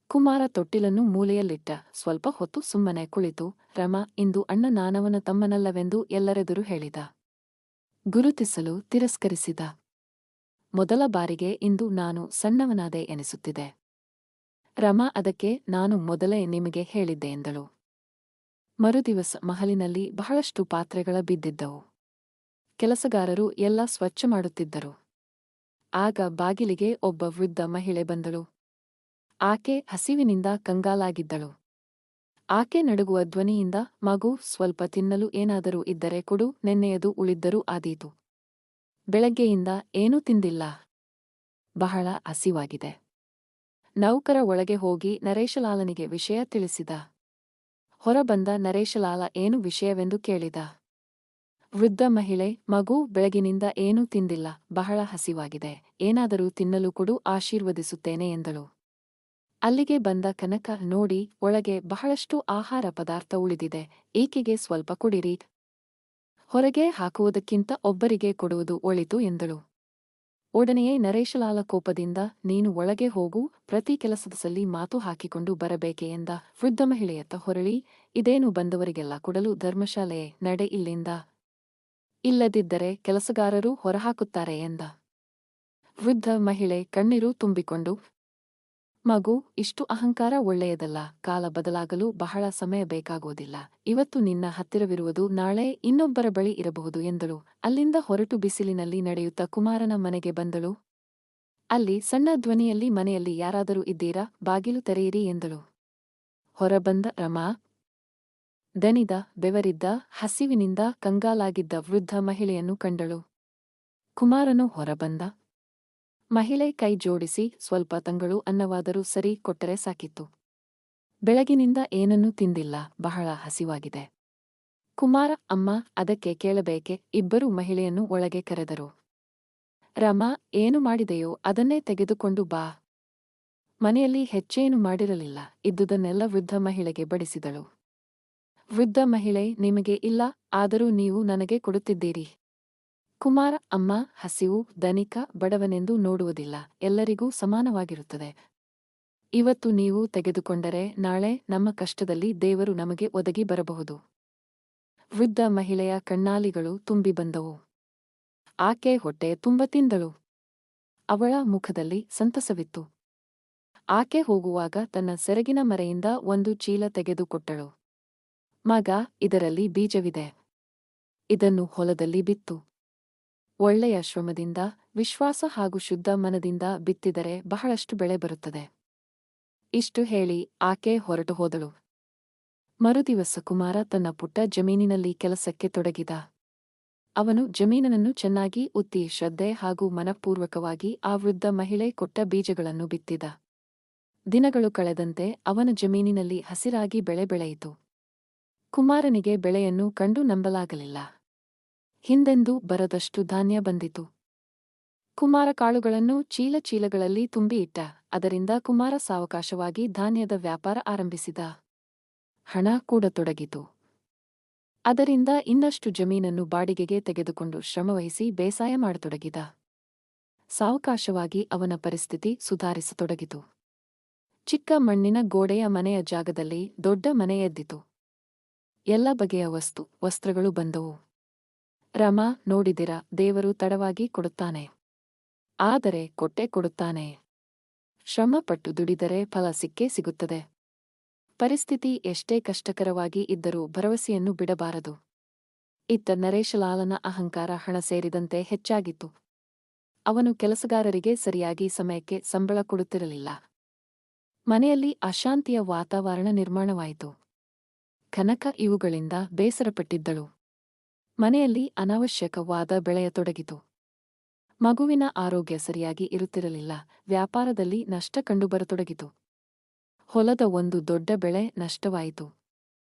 Speaker 1: ಕುಮಾರ ತೊಟ್ಟಿಲನ್ನು ಮೂಲೆಯಲ್ಲಿಟ್ಟ. ಸ್ವಲ್ಪ ಹೊತ್ತು ಸುಮ್ಮನೆ ಕುಳಿತು, ರಮಾ, ಇಂದು ಅಣ್ಣ ನಾನವನ ತಮ್ಮನಲ್ಲವೆಂದು ಎಲ್ಲರೆದುರು ಹೇಳಿದ. ಗುರುತಿಸಲು ತಿರಸ್ಕರಿಸಿದ. ಮೊದಲ ಬಾರಿಗೆ ಇಂದು ನಾನು ಸಣ್ಣವನಾದೆ ಎನಿಸುತ್ತಿದೆ. ರಮಾ, ಅದಕ್ಕೆ ನಾನು ಮೊದಲೇ ನಿಮಗೆ ಹೇಳಿದ್ದೆ ಎಂದಳು. ಮರುದಿವಸ ಮಹಲಿನಲ್ಲಿ ಬಹಳಷ್ಟು ಪಾತ್ರೆಗಳ ಬಿದ್ದಿದ್ದವು. ಕೆಲಸಗಾರರು ಎಲ್ಲ ಸ್ವಚ್ಛ ಮಾಡುತ್ತಿದ್ದರು. ಆಗ ಬಾಗಿಲಿಗೆ ಒಬ್ಬ ವೃದ್ಧ ಮಹಿಳೆ ಬಂದಳು. ಆಕೆ ಹಸಿವಿನಿಂದ ಕಂಗಾಲಾಗಿದ್ದಳು. ಆಕೆ ನಡುಗುವ ಧ್ವನಿಯಿಂದ, ಮಗು, ಸ್ವಲ್ಪ ತಿನ್ನಲು ಏನಾದರೂ ಇದ್ದರೆ ಕೊಡು, ನೆನ್ನೆಯದು ಉಳಿದ್ದರೂ ಆದೀತು. ಬೆಳಗ್ಗೆಯಿಂದ ಏನೂ ತಿಂದಿಲ್ಲ. ಬಹಳ ಹಸಿವಾಗಿದೆ. ನೌಕರ ಒಳಗೆ ಹೋಗಿ ನರೇಶಲಾಲನಿಗೆ ವಿಷಯ ತಿಳಿಸಿದ. ಹೊರಬಂದ ನರೇಶಲಾಲ ಏನು ವಿಷಯವೆಂದು ಕೇಳಿದ. ವೃದ್ಧ ಮಹಿಳೆ, ಮಗು, ಬೆಳಗಿನಿಂದ ಏನೂ ತಿಂದಿಲ್ಲ, ಬಹಳ ಹಸಿವಾಗಿದೆ, ಏನಾದರೂ ತಿನ್ನಲು ಕೊಡು, ಆಶೀರ್ವದಿಸುತ್ತೇನೆ ಎಂದಳು. ಅಲ್ಲಿಗೆ ಬಂದ ಕನಕ ನೋಡಿ, ಒಳಗೆ ಬಹಳಷ್ಟು ಆಹಾರ ಪದಾರ್ಥ ಉಳಿದಿದೆ, ಈಕೆಗೆ ಸ್ವಲ್ಪ ಕೊಡಿರಿ. ಹೊರಗೆ ಹಾಕುವುದಕ್ಕಿಂತ ಒಬ್ಬರಿಗೆ ಕೊಡುವುದು ಒಳಿತು ಎಂದಳು. ಒಡನೆಯೇ ನರೇಶಲಾಲ ಕೋಪದಿಂದ, ನೀನು ಒಳಗೆ ಹೋಗು, ಪ್ರತಿ ಕೆಲಸದಲ್ಲಿ ಮಾತು ಹಾಕಿಕೊಂಡು ಬರಬೇಕೆ ಎಂದ. ವೃದ್ಧ ಮಹಿಳೆಯತ್ತ ಹೊರಳಿ, ಇದೇನು ಬಂದವರಿಗೆಲ್ಲ ಕೊಡಲು ಧರ್ಮಶಾಲೆಯೇ, ನಡೆ ಇಲ್ಲಿಂದ. ಇಲ್ಲದಿದ್ದರೆ ಕೆಲಸಗಾರರು ಹೊರಹಾಕುತ್ತಾರೆ ಎಂದ. ವೃದ್ಧ ಮಹಿಳೆ ಕಣ್ಣೀರು ತುಂಬಿಕೊಂಡು, ಮಗು, ಇಷ್ಟು ಅಹಂಕಾರ ಒಳ್ಳೆಯದಲ್ಲ. ಕಾಲ ಬದಲಾಗಲು ಬಹಳ ಸಮಯ ಬೇಕಾಗುವುದಿಲ್ಲ. ಇವತ್ತು ನಿನ್ನ ಹತ್ತಿರವಿರುವುದು ನಾಳೆ ಇನ್ನೊಬ್ಬರ ಬಳಿ ಇರಬಹುದು ಎಂದಳು. ಅಲ್ಲಿಂದ ಹೊರಟು ಬಿಸಿಲಿನಲ್ಲಿ ನಡೆಯುತ್ತಾ ಕುಮಾರನ ಮನೆಗೆ ಬಂದಳು. ಅಲ್ಲಿ ಸಣ್ಣ ಧ್ವನಿಯಲ್ಲಿ, ಮನೆಯಲ್ಲಿ ಯಾರಾದರೂ ಇದ್ದೀರಾ? ಬಾಗಿಲು ತೆರೆಯಿರಿ ಎಂದಳು. ಹೊರಬಂದ ರಮಾ ದಣಿದ, ಬೆವರಿದ್ದ, ಹಸಿವಿನಿಂದ ಕಂಗಾಲಾಗಿದ್ದ ವೃದ್ಧ ಮಹಿಳೆಯನ್ನು ಕಂಡಳು. ಕುಮಾರನು ಹೊರಬಂದ. ಮಹಿಳೆ ಕೈ ಜೋಡಿಸಿ, ಸ್ವಲ್ಪ ತಂಗಳು ಅನ್ನವಾದರೂ ಸರಿ ಕೊಟ್ಟರೆ ಸಾಕಿತ್ತು. ಬೆಳಗಿನಿಂದ ಏನನ್ನೂ ತಿಂದಿಲ್ಲ, ಬಹಳ ಹಸಿವಾಗಿದೆ. ಕುಮಾರ, ಅಮ್ಮ, ಅದಕ್ಕೆ ಕೇಳಬೇಕೆ? ಇಬ್ಬರು ಮಹಿಳೆಯನ್ನು ಒಳಗೆ ಕರೆದರು. ರಮಾ, ಏನು ಮಾಡಿದೆಯೋ ಅದನ್ನೇ ತೆಗೆದುಕೊಂಡು ಬಾ. ಮನೆಯಲ್ಲಿ ಹೆಚ್ಚೇನು ಮಾಡಿರಲಿಲ್ಲ. ಇದ್ದುದನ್ನೆಲ್ಲ ವೃದ್ಧ ಮಹಿಳೆಗೆ ಬಡಿಸಿದಳು. ವೃದ್ಧ ಮಹಿಳೆ, ನಿಮಗೆ ಇಲ್ಲ, ಆದರೂ ನೀವು ನನಗೆ ಕೊಡುತ್ತಿದ್ದೀರಿ. ಕುಮಾರ, ಅಮ್ಮ, ಹಸಿವು, ಧನಿಕ, ಬಡವನೆಂದು ನೋಡುವುದಿಲ್ಲ, ಎಲ್ಲರಿಗೂ ಸಮಾನವಾಗಿರುತ್ತದೆ. ಇವತ್ತು ನೀವು ತೆಗೆದುಕೊಂಡರೆ ನಾಳೆ ನಮ್ಮ ಕಷ್ಟದಲ್ಲಿ ದೇವರು ನಮಗೆ ಒದಗಿ ಬರಬಹುದು. ವೃದ್ಧ ಮಹಿಳೆಯ ಕಣ್ಣಾಲಿಗಳು ತುಂಬಿ ಬಂದವು. ಆಕೆ ಹೊಟ್ಟೆ ತುಂಬ ತಿಂದಳು. ಅವಳ ಮುಖದಲ್ಲಿ ಸಂತಸವಿತ್ತು. ಆಕೆ ಹೋಗುವಾಗ ತನ್ನ ಸೆರಗಿನ ಮರೆಯಿಂದ ಒಂದು ಚೀಲ ತೆಗೆದುಕೊಟ್ಟಳು. ಮಗ, ಇದರಲ್ಲಿ ಬೀಜವಿದೆ. ಇದನ್ನು ಹೊಲದಲ್ಲಿ ಬಿತ್ತು. ಒಳ್ಳೆಯ ಶ್ರಮದಿಂದ, ವಿಶ್ವಾಸ ಹಾಗೂ ಶುದ್ಧ ಮನದಿಂದ ಬಿತ್ತಿದರೆ ಬಹಳಷ್ಟು ಬೆಳೆ ಬರುತ್ತದೆ. ಇಷ್ಟು ಹೇಳಿ ಆಕೆ ಹೊರಟು ಹೋದಳು. ಮರುದಿವಸ ಕುಮಾರ ತನ್ನ ಪುಟ್ಟ ಜಮೀನಿನಲ್ಲಿ ಕೆಲಸಕ್ಕೆ ತೊಡಗಿದ. ಅವನು ಜಮೀನನ್ನು ಚೆನ್ನಾಗಿ ಉತ್ತಿ ಶ್ರದ್ಧೆ ಹಾಗೂ ಮನಪೂರ್ವಕವಾಗಿ ಆ ವೃದ್ಧ ಮಹಿಳೆ ಕೊಟ್ಟ ಬೀಜಗಳನ್ನು ಬಿತ್ತಿದ. ದಿನಗಳು ಕಳೆದಂತೆ ಅವನ ಜಮೀನಿನಲ್ಲಿ ಹಸಿರಾಗಿ ಬೆಳೆ ಬೆಳೆಯಿತು. ಕುಮಾರನಿಗೆ ಬೆಳೆಯನ್ನು ಕಂಡು ನಂಬಲಾಗಲಿಲ್ಲ. ಹಿಂದೆಂದೂ ಬರದಷ್ಟು ಧಾನ್ಯ ಬಂದಿತು. ಕುಮಾರ ಕಾಳುಗಳನ್ನು ಚೀಲಗಳಲ್ಲಿ ತುಂಬಿ ಇಟ್ಟ. ಅದರಿಂದ ಕುಮಾರ ಸಾವಕಾಶವಾಗಿ ಧಾನ್ಯದ ವ್ಯಾಪಾರ ಆರಂಭಿಸಿದ. ಹಣ ಕೂಡತೊಡಗಿತು. ಅದರಿಂದ ಇನ್ನಷ್ಟು ಜಮೀನನ್ನು ಬಾಡಿಗೆಗೆ ತೆಗೆದುಕೊಂಡು ಶ್ರಮವಹಿಸಿ ಬೇಸಾಯ ಮಾಡತೊಡಗಿದ. ಸಾವಕಾಶವಾಗಿ ಅವನ ಪರಿಸ್ಥಿತಿ ಸುಧಾರಿಸತೊಡಗಿತು. ಚಿಕ್ಕ ಮಣ್ಣಿನ ಗೋಡೆಯ ಮನೆಯ ಜಾಗದಲ್ಲಿ ದೊಡ್ಡ ಮನೆ ಎದ್ದಿತು. ಎಲ್ಲ ಬಗೆಯ ವಸ್ತ್ರಗಳು ಬಂದವು. ರಮ, ನೋಡಿದಿರ, ದೇವರು ತಡವಾಗಿ ಕೊಡುತ್ತಾನೆ. ಆದರೆ ಕೊಟ್ಟೇ ಕೊಡುತ್ತಾನೆ. ಶ್ರಮಪಟ್ಟು ದುಡಿದರೆ ಫಲ ಸಿಕ್ಕೇ ಸಿಗುತ್ತದೆ. ಪರಿಸ್ಥಿತಿ ಎಷ್ಟೇ ಕಷ್ಟಕರವಾಗಿ ಇದ್ದರೂ ಭರವಸೆಯನ್ನು ಬಿಡಬಾರದು. ಇತ್ತ ನರೇಶಲಾಲನ ಅಹಂಕಾರ ಹಣ ಸೇರಿದಂತೆ ಹೆಚ್ಚಾಗಿತ್ತು. ಅವನು ಕೆಲಸಗಾರರಿಗೆ ಸರಿಯಾಗಿ ಸಮಯಕ್ಕೆ ಸಂಬಳ ಕೊಡುತ್ತಿರಲಿಲ್ಲ. ಮನೆಯಲ್ಲಿ ಅಶಾಂತಿಯ ವಾತಾವರಣ ನಿರ್ಮಾಣವಾಯಿತು. ಕನಕ ಇವುಗಳಿಂದ ಬೇಸರಪಟ್ಟಿದ್ದಳು. ಮನೆಯಲ್ಲಿ ಅನಾವಶ್ಯಕ ವಾದ ಬೆಳೆಯತೊಡಗಿತು. ಮಗುವಿನ ಆರೋಗ್ಯ ಸರಿಯಾಗಿ ಇರುತ್ತಿರಲಿಲ್ಲ. ವ್ಯಾಪಾರದಲ್ಲಿ ನಷ್ಟ ಕಂಡುಬರತೊಡಗಿತು. ಹೊಲದ ಒಂದು ದೊಡ್ಡ ಬೆಳೆ ನಷ್ಟವಾಯಿತು.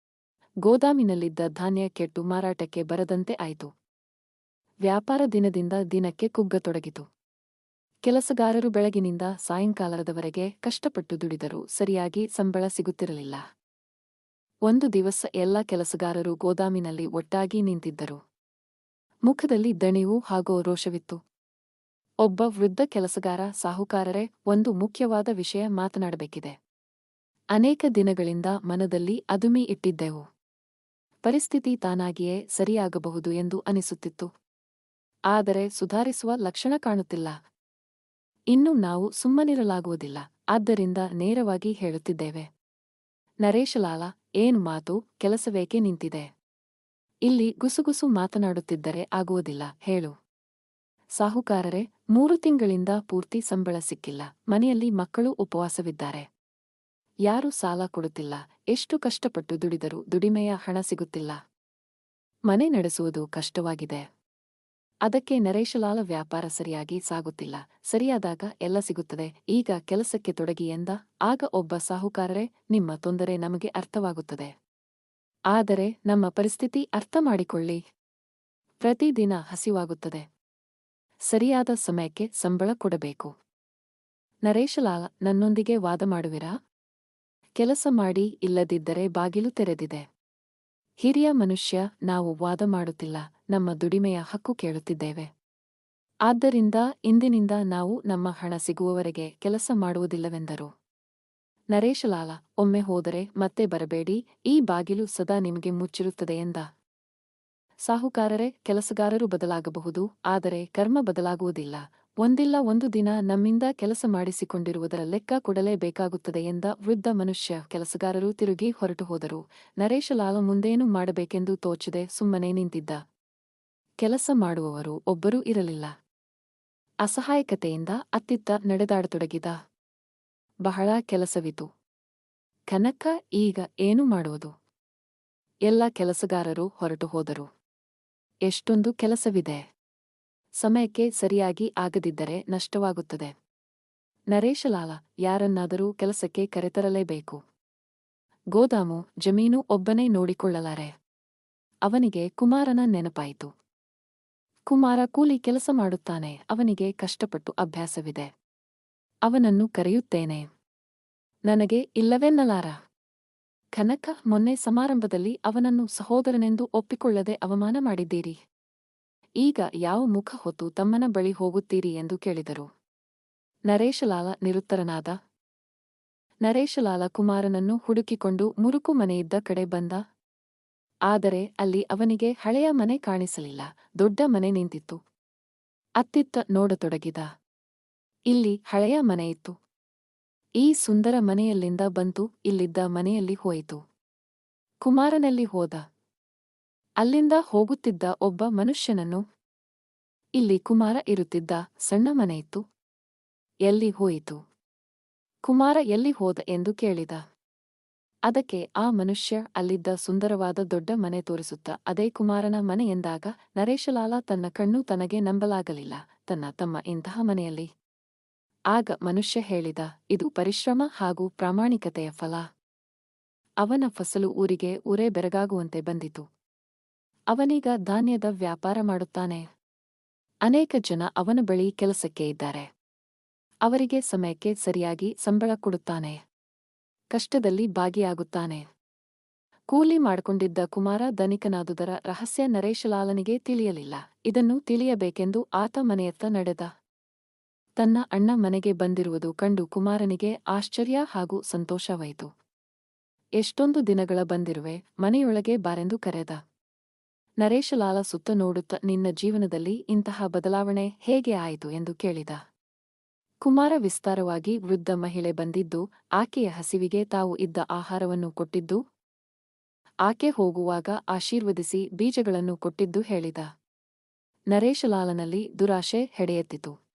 Speaker 1: ಗೋದಾಮಿನಲ್ಲಿದ್ದ ಧಾನ್ಯ ಕೆಟ್ಟು ಮಾರಾಟಕ್ಕೆ ಬರದಂತೆ ಆಯಿತು. ವ್ಯಾಪಾರ ದಿನದಿಂದ ದಿನಕ್ಕೆ ಕುಗ್ಗತೊಡಗಿತು. ಕೆಲಸಗಾರರು ಬೆಳಗಿನಿಂದ ಸಾಯಂಕಾಲದವರೆಗೆ ಕಷ್ಟಪಟ್ಟು ದುಡಿದರೂ ಸರಿಯಾಗಿ ಸಂಬಳ ಸಿಗುತ್ತಿರಲಿಲ್ಲ. ಒಂದು ದಿವಸ ಎಲ್ಲ ಕೆಲಸಗಾರರು ಗೋದಾಮಿನಲ್ಲಿ ಒಟ್ಟಾಗಿ ನಿಂತಿದ್ದರು. ಮುಖದಲ್ಲಿ ದಣಿವು ಹಾಗೂ ರೋಷವಿತ್ತು. ಒಬ್ಬ ವೃದ್ಧ ಕೆಲಸಗಾರ, ಸಾಹುಕಾರರೇ, ಒಂದು ಮುಖ್ಯವಾದ ವಿಷಯ ಮಾತನಾಡಬೇಕಿದೆ. ಅನೇಕ ದಿನಗಳಿಂದ ಮನದಲ್ಲಿ ಅದುಮಿ ಇಟ್ಟಿದ್ದೆವು. ಪರಿಸ್ಥಿತಿ ತಾನಾಗಿಯೇ ಸರಿಯಾಗಬಹುದು ಎಂದು ಅನಿಸುತ್ತಿತ್ತು. ಆದರೆ ಸುಧಾರಿಸುವ ಲಕ್ಷಣ ಕಾಣುತ್ತಿಲ್ಲ. ಇನ್ನು ನಾವು ಸುಮ್ಮನಿರಲಾಗುವುದಿಲ್ಲ. ಆದ್ದರಿಂದ ನೇರವಾಗಿ ಹೇಳುತ್ತಿದ್ದೇವೆ. ನರೇಶಲಾಲ, ಏನು ಮಾತು, ಕೆಲಸವೇಕೆ ನಿಂತಿದೆ? ಇಲ್ಲಿ ಗುಸುಗುಸು ಮಾತನಾಡುತ್ತಿದ್ದರೆ ಆಗುವುದಿಲ್ಲ, ಹೇಳು. ಸಾಹುಕಾರರೇ, 3 ತಿಂಗಳಿಂದ ಪೂರ್ತಿ ಸಂಬಳ ಸಿಕ್ಕಿಲ್ಲ. ಮನೆಯಲ್ಲಿ ಮಕ್ಕಳು ಉಪವಾಸವಿದ್ದಾರೆ. ಯಾರೂ ಸಾಲ ಕೊಡುತ್ತಿಲ್ಲ. ಎಷ್ಟು ಕಷ್ಟಪಟ್ಟು ದುಡಿದರೂ ದುಡಿಮೆಯ ಹಣ ಸಿಗುತ್ತಿಲ್ಲ. ಮನೆ ನಡೆಸುವುದು ಕಷ್ಟವಾಗಿದೆ. ಅದಕ್ಕೆ ನರೇಶಲಾಲ ವ್ಯಾಪಾರ ಸರಿಯಾಗಿ ಸಾಗುತ್ತಿಲ್ಲ. ಸರಿಯಾದಾಗ ಎಲ್ಲ ಸಿಗುತ್ತದೆ. ಈಗ ಕೆಲಸಕ್ಕೆ ತೊಡಗಿ ಎಂದ. ಆಗ ಒಬ್ಬ ಸಾಹುಕಾರರೇ, ನಿಮ್ಮ ತೊಂದರೆ ನಮಗೆ ಅರ್ಥವಾಗುತ್ತದೆ. ಆದರೆ ನಮ್ಮ ಪರಿಸ್ಥಿತಿ ಅರ್ಥ ಮಾಡಿಕೊಳ್ಳಿ. ಪ್ರತಿದಿನ ಹಸಿವಾಗುತ್ತದೆ. ಸರಿಯಾದ ಸಮಯಕ್ಕೆ ಸಂಬಳ ಕೊಡಬೇಕು. ನರೇಶಲಾಲ, ನನ್ನೊಂದಿಗೆ ವಾದ ಮಾಡುವಿರಾ? ಕೆಲಸ ಮಾಡಿ, ಇಲ್ಲದಿದ್ದರೆ ಬಾಗಿಲು ತೆರೆದಿದೆ. ಹಿರಿಯ ಮನುಷ್ಯ, ನಾವು ವಾದ ಮಾಡುತ್ತಿಲ್ಲ. ನಮ್ಮ ದುಡಿಮೆಯ ಹಕ್ಕು ಕೇಳುತ್ತಿದ್ದೇವೆ. ಆದ್ದರಿಂದ ಇಂದಿನಿಂದ ನಾವು ನಮ್ಮ ಹಣ ಸಿಗುವವರೆಗೆ ಕೆಲಸ ಮಾಡುವುದಿಲ್ಲವೆಂದರು. ನರೇಶಲಾಲ, ಒಮ್ಮೆ ಹೋದರೆ ಮತ್ತೆ ಬರಬೇಡಿ. ಈ ಬಾಗಿಲು ಸದಾ ನಿಮಗೆ ಮುಚ್ಚಿರುತ್ತದೆ ಎಂದ. ಸಾಹುಕಾರರೇ, ಕೆಲಸಗಾರರು ಬದಲಾಗಬಹುದು, ಆದರೆ ಕರ್ಮ ಬದಲಾಗುವುದಿಲ್ಲ. ಒಂದಿಲ್ಲ ಒಂದು ದಿನ ನಮ್ಮಿಂದ ಕೆಲಸ ಮಾಡಿಸಿಕೊಂಡಿರುವುದರ ಲೆಕ್ಕ ಕೊಡಲೇಬೇಕಾಗುತ್ತದೆ ಎಂದ ವೃದ್ಧ ಮನುಷ್ಯ. ಕೆಲಸಗಾರರು ತಿರುಗಿ ಹೊರಟು ಹೋದರು. ನರೇಶಲಾಲ ಮುಂದೇನು ಮಾಡಬೇಕೆಂದು ತೋಚದೆ ಸುಮ್ಮನೆ ನಿಂತಿದ್ದ. ಕೆಲಸ ಮಾಡುವವರು ಒಬ್ಬರೂ ಇರಲಿಲ್ಲ. ಅಸಹಾಯಕತೆಯಿಂದ ಅತ್ತಿತ್ತ ನಡೆದಾಡತೊಡಗಿದ. ಬಹಳ ಕೆಲಸವಿತು. ಕನಕ, ಈಗ ಏನು ಮಾಡುವುದು? ಎಲ್ಲ ಕೆಲಸಗಾರರು ಹೊರಟು ಹೋದರು. ಎಷ್ಟೊಂದು ಕೆಲಸವಿದೆ. ಸಮಯಕ್ಕೆ ಸರಿಯಾಗಿ ಆಗದಿದ್ದರೆ ನಷ್ಟವಾಗುತ್ತದೆ. ನರೇಶಲಾಲ, ಯಾರನ್ನಾದರೂ ಕೆಲಸಕ್ಕೆ ಕರೆತರಲೇಬೇಕು. ಗೋದಾಮು, ಜಮೀನು ಒಬ್ಬನೇ ನೋಡಿಕೊಳ್ಳಲಾರೆ. ಅವನಿಗೆ ಕುಮಾರನ ನೆನಪಾಯಿತು. ಕುಮಾರ ಕೂಲಿ ಕೆಲಸ ಮಾಡುತ್ತಾನೆ. ಅವನಿಗೆ ಕಷ್ಟಪಟ್ಟು ಅಭ್ಯಾಸವಿದೆ. ಅವನನ್ನು ಕರೆಯುತ್ತೇನೆ. ನನಗೆ ಇಲ್ಲವೆನ್ನಲಾರ. ಕನಕ, ಮೊನ್ನೆ ಸಮಾರಂಭದಲ್ಲಿ ಅವನನ್ನು ಸಹೋದರನೆಂದು ಒಪ್ಪಿಕೊಳ್ಳದೆ ಅವಮಾನ ಮಾಡಿದ್ದೀರಿ. ಈಗ ಯಾವ ಮುಖ ಹೊತ್ತು ತಮ್ಮನ ಬಳಿ ಹೋಗುತ್ತೀರಿ ಎಂದು ಕೇಳಿದರು. ನರೇಶಲಾಲ ನಿರುತ್ತರನಾದ. ನರೇಶಲಾಲ ಕುಮಾರನನ್ನು ಹುಡುಕಿಕೊಂಡು ಮುರುಕು ಮನೆಯಿದ್ದ ಕಡೆ ಬಂದ. ಆದರೆ ಅಲ್ಲಿ ಅವನಿಗೆ ಹಳೆಯ ಮನೆ ಕಾಣಿಸಲಿಲ್ಲ. ದೊಡ್ಡ ಮನೆ ನಿಂತಿತ್ತು. ಅತ್ತಿತ್ತ ನೋಡತೊಡಗಿದ. ಇಲ್ಲಿ ಹಳೆಯ ಮನೆಯಿತ್ತು. ಈ ಸುಂದರ ಮನೆಯಲ್ಲಿಂದ ಬಂತು, ಇಲ್ಲಿದ್ದ ಮನೆಯಲ್ಲಿ ಹೋಯಿತು. ಕುಮಾರನಲ್ಲಿ ಹೋದ. ಅಲ್ಲಿಂದ ಹೋಗುತ್ತಿದ್ದ ಒಬ್ಬ ಮನುಷ್ಯನನ್ನು. ಇಲ್ಲಿ ಕುಮಾರ ಇರುತ್ತಿದ್ದ ಸಣ್ಣ ಮನೆಯಿತ್ತು. ಎಲ್ಲಿ ಹೋಯಿತು? ಕುಮಾರ ಎಲ್ಲಿ ಹೋದ ಎಂದು ಕೇಳಿದ. ಅದಕ್ಕೆ ಆ ಮನುಷ್ಯ ಅಲ್ಲಿದ್ದ ಸುಂದರವಾದ ದೊಡ್ಡ ಮನೆ ತೋರಿಸುತ್ತಾ ಅದೇ ಕುಮಾರನ ಮನೆ ಎಂದಾಗ ನರೇಶಲಾಲ ತನ್ನ ಕಣ್ಣು ತನಗೆ ನಂಬಲಾಗಲಿಲ್ಲ. ತನ್ನ ತಮ್ಮ ಇಂತಹ ಮನೆಯಲ್ಲಿ ಆಗ ಮನುಷ್ಯ ಹೇಳಿದ, ಇದು ಪರಿಶ್ರಮ ಹಾಗೂ ಪ್ರಾಮಾಣಿಕತೆಯ ಫಲ. ಅವನ ಫಸಲು ಊರಿಗೆ ಊರೇ ಬೆರಗಾಗುವಂತೆ ಬಂದಿತು. ಅವನೀಗ ಧಾನ್ಯದ ವ್ಯಾಪಾರ ಮಾಡುತ್ತಾನೆ. ಅನೇಕ ಜನ ಅವನ ಬಳಿ ಕೆಲಸಕ್ಕೆ ಇದ್ದಾರೆ. ಅವರಿಗೆ ಸಮಯಕ್ಕೆ ಸರಿಯಾಗಿ ಸಂಬಳ ಕೊಡುತ್ತಾನೆ. ಕಷ್ಟದಲ್ಲಿ ಭಾಗಿಯಾಗುತ್ತಾನೆ. ಕೂಲಿ ಮಾಡಿಕೊಂಡಿದ್ದ ಕುಮಾರ ಧನಿಕನಾದುದರ ರಹಸ್ಯ ನರೇಶಲಾಲನಿಗೆ ತಿಳಿಯಲಿಲ್ಲ. ಇದನ್ನು ತಿಳಿಯಬೇಕೆಂದು ಆತ ಮನೆಯತ್ತ ನಡೆದ. ತನ್ನ ಅಣ್ಣ ಮನೆಗೆ ಬಂದಿರುವುದು ಕಂಡು ಕುಮಾರನಿಗೆ ಆಶ್ಚರ್ಯ ಹಾಗೂ ಸಂತೋಷವಾಯಿತು. ಎಷ್ಟೊಂದು ದಿನಗಳ ಬಂದಿರುವೆ, ಮನೆಯೊಳಗೆ ಬಾರೆಂದು ಕರೆದ. ನರೇಶಲಾಲ ಸುತ್ತ ನೋಡುತ್ತ, ನಿನ್ನ ಜೀವನದಲ್ಲಿ ಇಂತಹ ಬದಲಾವಣೆ ಹೇಗೆ ಆಯಿತು ಎಂದು ಕೇಳಿದ. ಕುಮಾರ ವಿಸ್ತಾರವಾಗಿ, ವೃದ್ಧ ಮಹಿಳೆ ಬಂದಿದ್ದು, ಆಕೆಯ ಹಸಿವಿಗೆ ತಾವು ಇದ್ದ ಆಹಾರವನ್ನು ಕೊಟ್ಟಿದ್ದು, ಆಕೆ ಹೋಗುವಾಗ ಆಶೀರ್ವದಿಸಿ ಬೀಜಗಳನ್ನು ಕೊಟ್ಟಿದ್ದು ಹೇಳಿದ. ನರೇಶಲಾಲನಲ್ಲಿ ದುರಾಶೆ ಹೆಡೆಯೆತ್ತಿತು.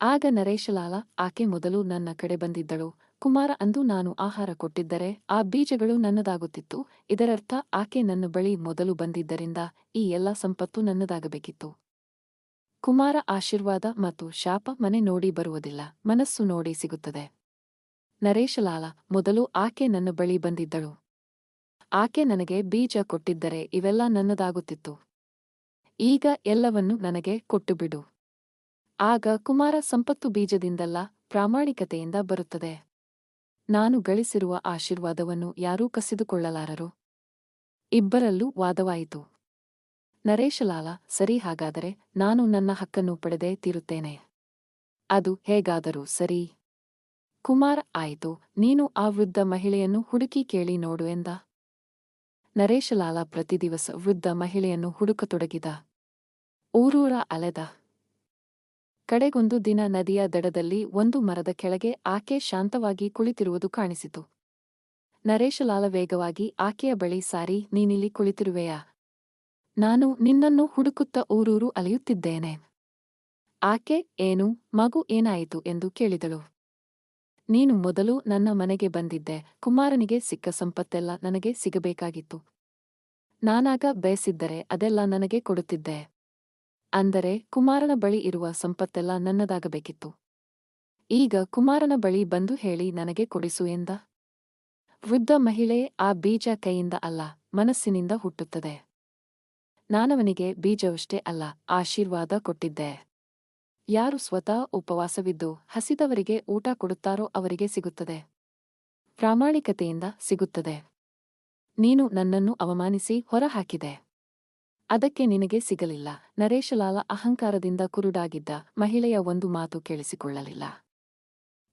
Speaker 1: ಆಗ ನರೇಶಲಾಲ, ಆಕೆ ಮೊದಲು ನನ್ನ ಕಡೆ ಬಂದಿದ್ದಳು. ಕುಮಾರ ಅಂದು ನಾನು ಆಹಾರ ಕೊಟ್ಟಿದ್ದರೆ ಆ ಬೀಜಗಳು ನನ್ನದಾಗುತ್ತಿತ್ತು. ಇದರರ್ಥ ಆಕೆ ನನ್ನ ಬಳಿ ಮೊದಲು ಬಂದಿದ್ದರಿಂದ ಈ ಎಲ್ಲ ಸಂಪತ್ತು ನನ್ನದಾಗಬೇಕಿತ್ತು. ಕುಮಾರ, ಆಶೀರ್ವಾದ ಮತ್ತು ಶಾಪ ಮನೆ ನೋಡಿ ಬರುವುದಿಲ್ಲ, ಮನಸ್ಸು ನೋಡಿ ಸಿಗುತ್ತದೆ. ನರೇಶಲಾಲ, ಮೊದಲು ಆಕೆ ನನ್ನ ಬಳಿ ಬಂದಿದ್ದಳು. ಆಕೆ ನನಗೆ ಬೀಜ ಕೊಟ್ಟಿದ್ದರೆ ಇವೆಲ್ಲ ನನ್ನದಾಗುತ್ತಿತ್ತು. ಈಗ ಎಲ್ಲವನ್ನೂ ನನಗೆ ಕೊಟ್ಟುಬಿಡು. ಆಗ ಕುಮಾರ, ಸಂಪತ್ತು ಬೀಜದಿಂದಲ್ಲ, ಪ್ರಾಮಾಣಿಕತೆಯಿಂದ ಬರುತ್ತದೆ. ನಾನು ಗಳಿಸಿರುವ ಆಶೀರ್ವಾದವನ್ನು ಯಾರೂ ಕಸಿದುಕೊಳ್ಳಲಾರರು. ಇಬ್ಬರಲ್ಲೂ ವಾದವಾಯಿತು. ನರೇಶಲಾಲ, ಸರಿ, ಹಾಗಾದರೆ ನಾನು ನನ್ನ ಹಕ್ಕನ್ನು ಪಡೆದೇ ತೀರುತ್ತೇನೆ. ಅದು ಹೇಗಾದರೂ ಸರಿ. ಕುಮಾರ, ಆಯಿತು, ನೀನು ಆ ವೃದ್ಧ ಮಹಿಳೆಯನ್ನು ಹುಡುಕಿ ಕೇಳಿ ನೋಡು ಎಂದ. ನರೇಶಲಾಲ ಪ್ರತಿದಿವಸ ವೃದ್ಧ ಮಹಿಳೆಯನ್ನು ಹುಡುಕತೊಡಗಿದ. ಊರೂರ ಅಲೆದ. ಕಡೆಗೊಂದು ದಿನ ನದಿಯ ದಡದಲ್ಲಿ ಒಂದು ಮರದ ಕೆಳಗೆ ಆಕೆ ಶಾಂತವಾಗಿ ಕುಳಿತಿರುವುದು ಕಾಣಿಸಿತು. ನರೇಶಲಾಲ ವೇಗವಾಗಿ ಆಕೆಯ ಬಳಿ ಸಾರಿ, ನೀನಿಲ್ಲಿ ಕುಳಿತಿರುವೆಯಾ? ನಾನು ನಿನ್ನನ್ನು ಹುಡುಕುತ್ತ ಊರೂರು ಅಲೆಯುತ್ತಿದ್ದೇನೆ. ಆಕೆ, ಏನು, ಮಗು ಏನಾಯಿತು ಎಂದು ಕೇಳಿದಳು. ನೀನು ಮೊದಲು ನನ್ನ ಮನೆಗೆ ಬಂದಿದ್ದೆ. ಕುಮಾರನಿಗೆ ಸಿಕ್ಕ ಸಂಪತ್ತೆಲ್ಲ ನನಗೆ ಸಿಗಬೇಕಾಗಿತ್ತು. ನಾನಾಗ ಬಯಸಿದ್ದರೆ ಅದೆಲ್ಲ ನನಗೆ ಕೊಡುತ್ತಿದ್ದೆ. ಅಂದರೆ ಕುಮಾರನ ಬಳಿ ಇರುವ ಸಂಪತ್ತೆಲ್ಲ ನನ್ನದಾಗಬೇಕಿತ್ತು. ಈಗ ಕುಮಾರನ ಬಳಿ ಬಂದು ಹೇಳಿ ನನಗೆ ಕೊಡಿಸು ಎಂದ. ವೃದ್ಧ ಮಹಿಳೆ, ಆ ಬೀಜ ಕೈಯಿಂದ ಅಲ್ಲ, ಮನಸ್ಸಿನಿಂದ ಹುಟ್ಟುತ್ತದೆ. ನಾನವನಿಗೆ ಬೀಜವಷ್ಟೇ ಅಲ್ಲ, ಆಶೀರ್ವಾದ ಕೊಟ್ಟಿದ್ದೆ. ಯಾರು ಸ್ವತಃ ಉಪವಾಸವಿದ್ದು ಹಸಿದವರಿಗೆ ಊಟ ಕೊಡುತ್ತಾರೋ ಅವರಿಗೆ ಸಿಗುತ್ತದೆ. ಪ್ರಾಮಾಣಿಕತೆಯಿಂದ ಸಿಗುತ್ತದೆ. ನೀನು ನನ್ನನ್ನು ಅವಮಾನಿಸಿ ಹೊರಹಾಕಿದೆ. ಅದಕ್ಕೆ ನಿನಗೆ ಸಿಗಲಿಲ್ಲ. ನರೇಶಲಾಲ ಅಹಂಕಾರದಿಂದ ಕುರುಡಾಗಿದ್ದ. ಮಹಿಳೆಯ ಒಂದು ಮಾತು ಕೇಳಿಸಿಕೊಳ್ಳಲಿಲ್ಲ.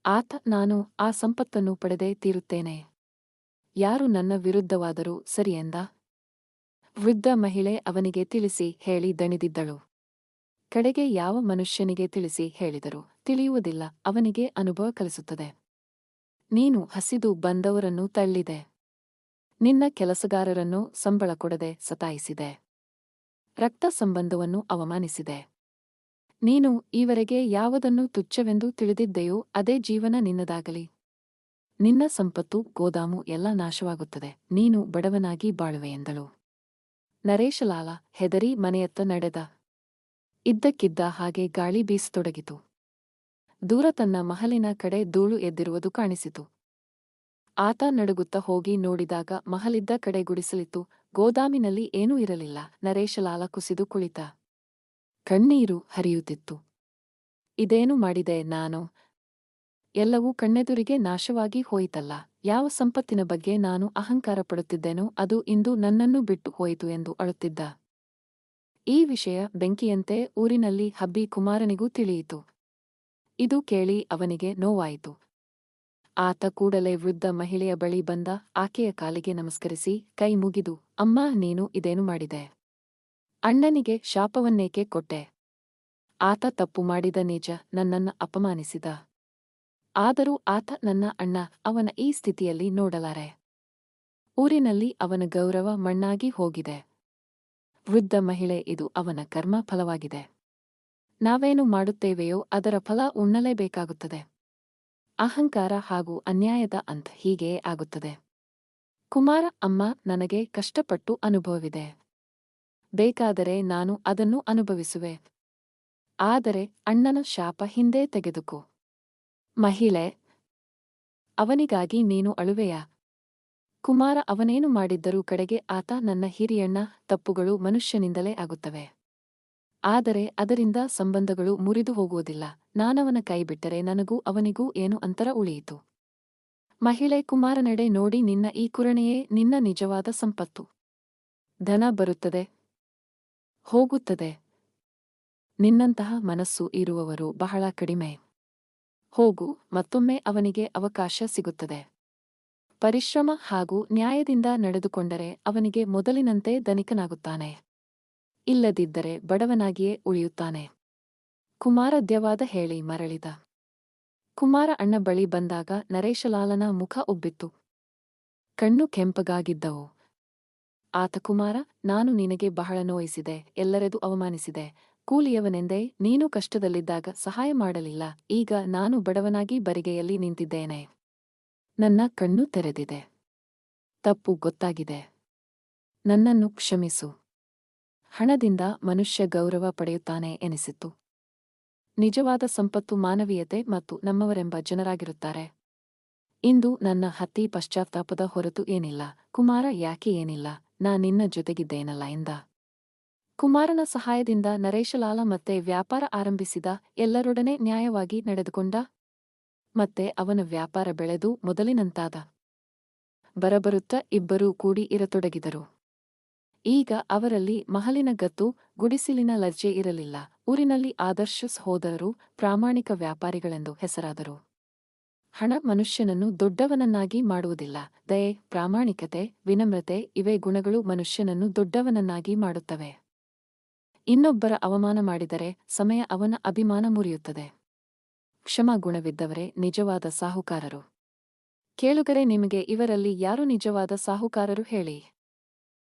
Speaker 1: ಆತ, ನಾನು ಆ ಸಂಪತ್ತನ್ನು ಪಡೆದೇ ತೀರುತ್ತೇನೆ. ಯಾರು ನನ್ನ ವಿರುದ್ಧವಾದರೂ ಸರಿ ಎಂದ. ವೃದ್ಧ ಮಹಿಳೆ ಅವನಿಗೆ ತಿಳಿಸಿ ಹೇಳಿ ದಣಿದಿದ್ದಳು. ಕಡೆಗೆ ಯಾವ ಮನುಷ್ಯನಿಗೆ ತಿಳಿಸಿ ಹೇಳಿದರೂ ತಿಳಿಯುವುದಿಲ್ಲ, ಅವನಿಗೆ ಅನುಭವ ಕಲಿಸುತ್ತದೆ. ನೀನು ಹಸಿದು ಬಂದವರನ್ನು ತಳ್ಳಿದೆ. ನಿನ್ನ ಕೆಲಸಗಾರರನ್ನು ಸಂಬಳ ಕೊಡದೆ ಸತಾಯಿಸಿದೆ. ರಕ್ತ ಸಂಬಂಧವನ್ನು ಅವಮಾನಿಸಿದೆ. ನೀನು ಈವರೆಗೆ ಯಾವುದನ್ನು ತುಚ್ಛವೆಂದು ತಿಳಿದಿದ್ದೆಯೋ ಅದೇ ಜೀವನ ನಿನ್ನದಾಗಲಿ. ನಿನ್ನ ಸಂಪತ್ತು ಗೋದಾಮು ಎಲ್ಲ ನಾಶವಾಗುತ್ತದೆ. ನೀನು ಬಡವನಾಗಿ ಬಾಳುವೆ ಎಂದಳು. ನರೇಶಲಾಲ ಹೆದರಿ ಮನೆಯತ್ತ ನಡೆದ. ಇದ್ದಕ್ಕಿದ್ದ ಹಾಗೆ ಗಾಳಿ ಬೀಸತೊಡಗಿತು. ದೂರ ತನ್ನ ಮಹಲಿನ ಕಡೆ ಧೂಳು ಎದ್ದಿರುವುದು ಕಾಣಿಸಿತು. ಆತ ನಡುಗುತ್ತ ಹೋಗಿ ನೋಡಿದಾಗ ಮಹಲಿದ್ದ ಕಡೆ ಗುಡಿಸಲಿತ್ತು. ಗೋದಾಮಿನಲ್ಲಿ ಏನೂ ಇರಲಿಲ್ಲ. ನರೇಶಲಾಲ ಕುಸಿದು ಕುಳಿತ. ಕಣ್ಣೀರು ಹರಿಯುತ್ತಿತ್ತು. ಇದೇನು ಮಾಡಿದೆ ನಾನು? ಎಲ್ಲವೂ ಕಣ್ಣೆದುರಿಗೆ ನಾಶವಾಗಿ ಹೋಯಿತಲ್ಲ. ಯಾವ ಸಂಪತ್ತಿನ ಬಗ್ಗೆ ನಾನು ಅಹಂಕಾರ ಪಡುತ್ತಿದ್ದೇನೋ ಅದು ಇಂದು ನನ್ನನ್ನು ಬಿಟ್ಟು ಹೋಯಿತು ಎಂದು ಅಳುತ್ತಿದ್ದ. ಈ ವಿಷಯ ಬೆಂಕಿಯಂತೆ ಊರಿನಲ್ಲಿ ಹಬ್ಬಿ ಕುಮಾರನಿಗೂ ತಿಳಿಯಿತು. ಇದು ಕೇಳಿ ಅವನಿಗೆ ನೋವಾಯಿತು. ಆತ ಕೂಡಲೇ ವೃದ್ಧ ಮಹಿಳೆಯ ಬಳಿ ಬಂದ. ಆಕೆಯ ಕಾಲಿಗೆ ನಮಸ್ಕರಿಸಿ ಕೈ ಮುಗಿದು, ಅಮ್ಮ, ನೀನು ಇದೇನು ಮಾಡಿದೆ? ಅಣ್ಣನಿಗೆ ಶಾಪವನ್ನೇಕೆ ಕೊಟ್ಟೆ? ಆತ ತಪ್ಪು ಮಾಡಿದ ನಿಜ, ನನ್ನನ್ನು ಅಪಮಾನಿಸಿದ. ಆದರೂ ಆತ ನನ್ನ ಅಣ್ಣ. ಅವನ ಈ ಸ್ಥಿತಿಯಲ್ಲಿ ನೋಡಲಾರೆ. ಊರಿನಲ್ಲಿ ಅವನ ಗೌರವ ಮಣ್ಣಾಗಿ ಹೋಗಿದೆ. ವೃದ್ಧ ಮಹಿಳೆ, ಇದು ಅವನ ಕರ್ಮ ಫಲವಾಗಿದೆ. ನಾವೇನು ಮಾಡುತ್ತೇವೆಯೋ ಅದರ ಫಲ ಉಣ್ಣಲೇಬೇಕಾಗುತ್ತದೆ. ಅಹಂಕಾರ ಹಾಗೂ ಅನ್ಯಾಯದ ಅಂತ್ ಹೀಗೆಯೇ ಆಗುತ್ತದೆ. ಕುಮಾರ, ಅಮ್ಮ, ನನಗೆ ಕಷ್ಟಪಟ್ಟು ಅನುಭವವಿದೆ. ಬೇಕಾದರೆ ನಾನು ಅದನ್ನು ಅನುಭವಿಸುವೆ. ಆದರೆ ಅಣ್ಣನ ಶಾಪ ಹಿಂದೆ ತೆಗೆದುಕೋ. ಮಹಿಳೆ: ಅವನಿಗಾಗಿ ನೀನು ಅಳುವೆಯಾ? ಕುಮಾರ: ಅವನೇನು ಮಾಡಿದ್ದರೂ ಕಡೆಗೆ ಆತ ನನ್ನ ಹಿರಿಯಣ್ಣ. ತಪ್ಪುಗಳು ಮನುಷ್ಯನಿಂದಲೇ ಆಗುತ್ತವೆ. ಆದರೆ ಅದರಿಂದ ಸಂಬಂಧಗಳು ಮುರಿದು ಹೋಗುವುದಿಲ್ಲ. ನಾನವನ ಕೈ ಬಿಟ್ಟರೆ ನನಗೂ ಅವನಿಗೂ ಏನು ಅಂತರ ಉಳಿಯಿತು? ಮಹಿಳೆ ಕುಮಾರನೆಡೆ ನೋಡಿ: ನಿನ್ನ ಈ ಕುರಣೆಯೇ ನಿನ್ನ ನಿಜವಾದ ಸಂಪತ್ತು. ಧನ ಬರುತ್ತದೆ, ಹೋಗುತ್ತದೆ. ನಿನ್ನಂತಹ ಮನಸ್ಸು ಇರುವವರು ಬಹಳ ಕಡಿಮೆ. ಹೋಗು, ಮತ್ತೊಮ್ಮೆ ಅವನಿಗೆ ಅವಕಾಶ ಸಿಗುತ್ತದೆ. ಪರಿಶ್ರಮ ಹಾಗೂ ನ್ಯಾಯದಿಂದ ನಡೆದುಕೊಂಡರೆ ಅವನಿಗೆ ಮೊದಲಿನಂತೆ ಧನಿಕನಾಗುತ್ತಾನೆ. ಇಲ್ಲದಿದ್ದರೆ ಬಡವನಾಗಿಯೇ ಉಳಿಯುತ್ತಾನೆ. ಕುಮಾರ ದ್ಯವಾದ ಹೇಳಿ ಮರಳಿದ. ಕುಮಾರ ಅಣ್ಣ ಬಳಿ ಬಂದಾಗ ನರೇಶಲಾಲನ ಮುಖ ಉಬ್ಬಿತ್ತು. ಕಣ್ಣು ಕೆಂಪಗಾಗಿದ್ದವು. ಆತ: ಕುಮಾರ, ನಾನು ನಿನಗೆ ಬಹಳ ನೋಯಿಸಿದೆ, ಎಲ್ಲರೆದು ಅವಮಾನಿಸಿದೆ. ಕೂಲಿಯವನೆಂದೇ ನೀನು ಕಷ್ಟದಲ್ಲಿದ್ದಾಗ ಸಹಾಯ ಮಾಡಲಿಲ್ಲ. ಈಗ ನಾನು ಬಡವನಾಗಿ ಬರಿಗೆಯಲ್ಲಿ ನಿಂತಿದ್ದೇನೆ. ನನ್ನ ಕಣ್ಣು ತೆರೆದಿದೆ. ತಪ್ಪು ಗೊತ್ತಾಗಿದೆ. ನನ್ನನ್ನು ಕ್ಷಮಿಸು. ಹಣದಿಂದ ಮನುಷ್ಯ ಗೌರವ ಪಡೆಯುತ್ತಾನೆ ಎನಿಸಿತು. ನಿಜವಾದ ಸಂಪತ್ತು ಮಾನವೀಯತೆ ಮತ್ತು ನಮ್ಮವರೆಂಬ ಜನರಾಗಿರುತ್ತಾರೆ. ಇಂದು ನನ್ನ ಹತ್ತಿ ಪಶ್ಚಾತ್ತಾಪದ ಹೊರತು ಏನಿಲ್ಲ. ಕುಮಾರ: ಯಾಕೆ ಏನಿಲ್ಲ? ನಾ ನಿನ್ನ ಜೊತೆಗಿದ್ದೇನಲ್ಲ ಎಂದ. ಕುಮಾರನ ಸಹಾಯದಿಂದ ನರೇಶಲಾಲ ಮತ್ತೆ ವ್ಯಾಪಾರ ಆರಂಭಿಸಿದ. ಎಲ್ಲರೊಡನೆ ನ್ಯಾಯವಾಗಿ ನಡೆದುಕೊಂಡ. ಮತ್ತೆ ಅವನ ವ್ಯಾಪಾರ ಬೆಳೆದು ಮೊದಲಿನಂತಾದ. ಬರಬರುತ್ತ ಇಬ್ಬರೂ ಕೂಡಿ ಇರತೊಡಗಿದರು. ಈಗ ಅವರಲ್ಲಿ ಮಹಲಿನ ಗತ್ತು, ಗುಡಿಸಿಲಿನ ಲಜ್ಜೆ ಇರಲಿಲ್ಲ. ಊರಿನಲ್ಲಿ ಆದರ್ಶ ಸಹೋದರರು, ಪ್ರಾಮಾಣಿಕ ವ್ಯಾಪಾರಿಗಳೆಂದು ಹೆಸರಾದರು. ಹಣ ಮನುಷ್ಯನನ್ನು ದೊಡ್ಡವನನ್ನಾಗಿ ಮಾಡುವುದಿಲ್ಲ. ದಯೆ, ಪ್ರಾಮಾಣಿಕತೆ, ವಿನಮ್ರತೆ ಇವೇ ಗುಣಗಳು ಮನುಷ್ಯನನ್ನು ದೊಡ್ಡವನನ್ನಾಗಿ ಮಾಡುತ್ತವೆ. ಇನ್ನೊಬ್ಬರ ಅವಮಾನ ಮಾಡಿದರೆ ಸಮಯ ಅವನ ಅಭಿಮಾನ ಮುರಿಯುತ್ತದೆ. ಕ್ಷಮಾ ಗುಣವಿದ್ದವರೇ ನಿಜವಾದ ಸಾಹುಕಾರರು. ಕೇಳುಗರೆ, ನಿಮಗೆ ಇವರಲ್ಲಿ ಯಾರು ನಿಜವಾದ ಸಾಹುಕಾರರು ಹೇಳಿ.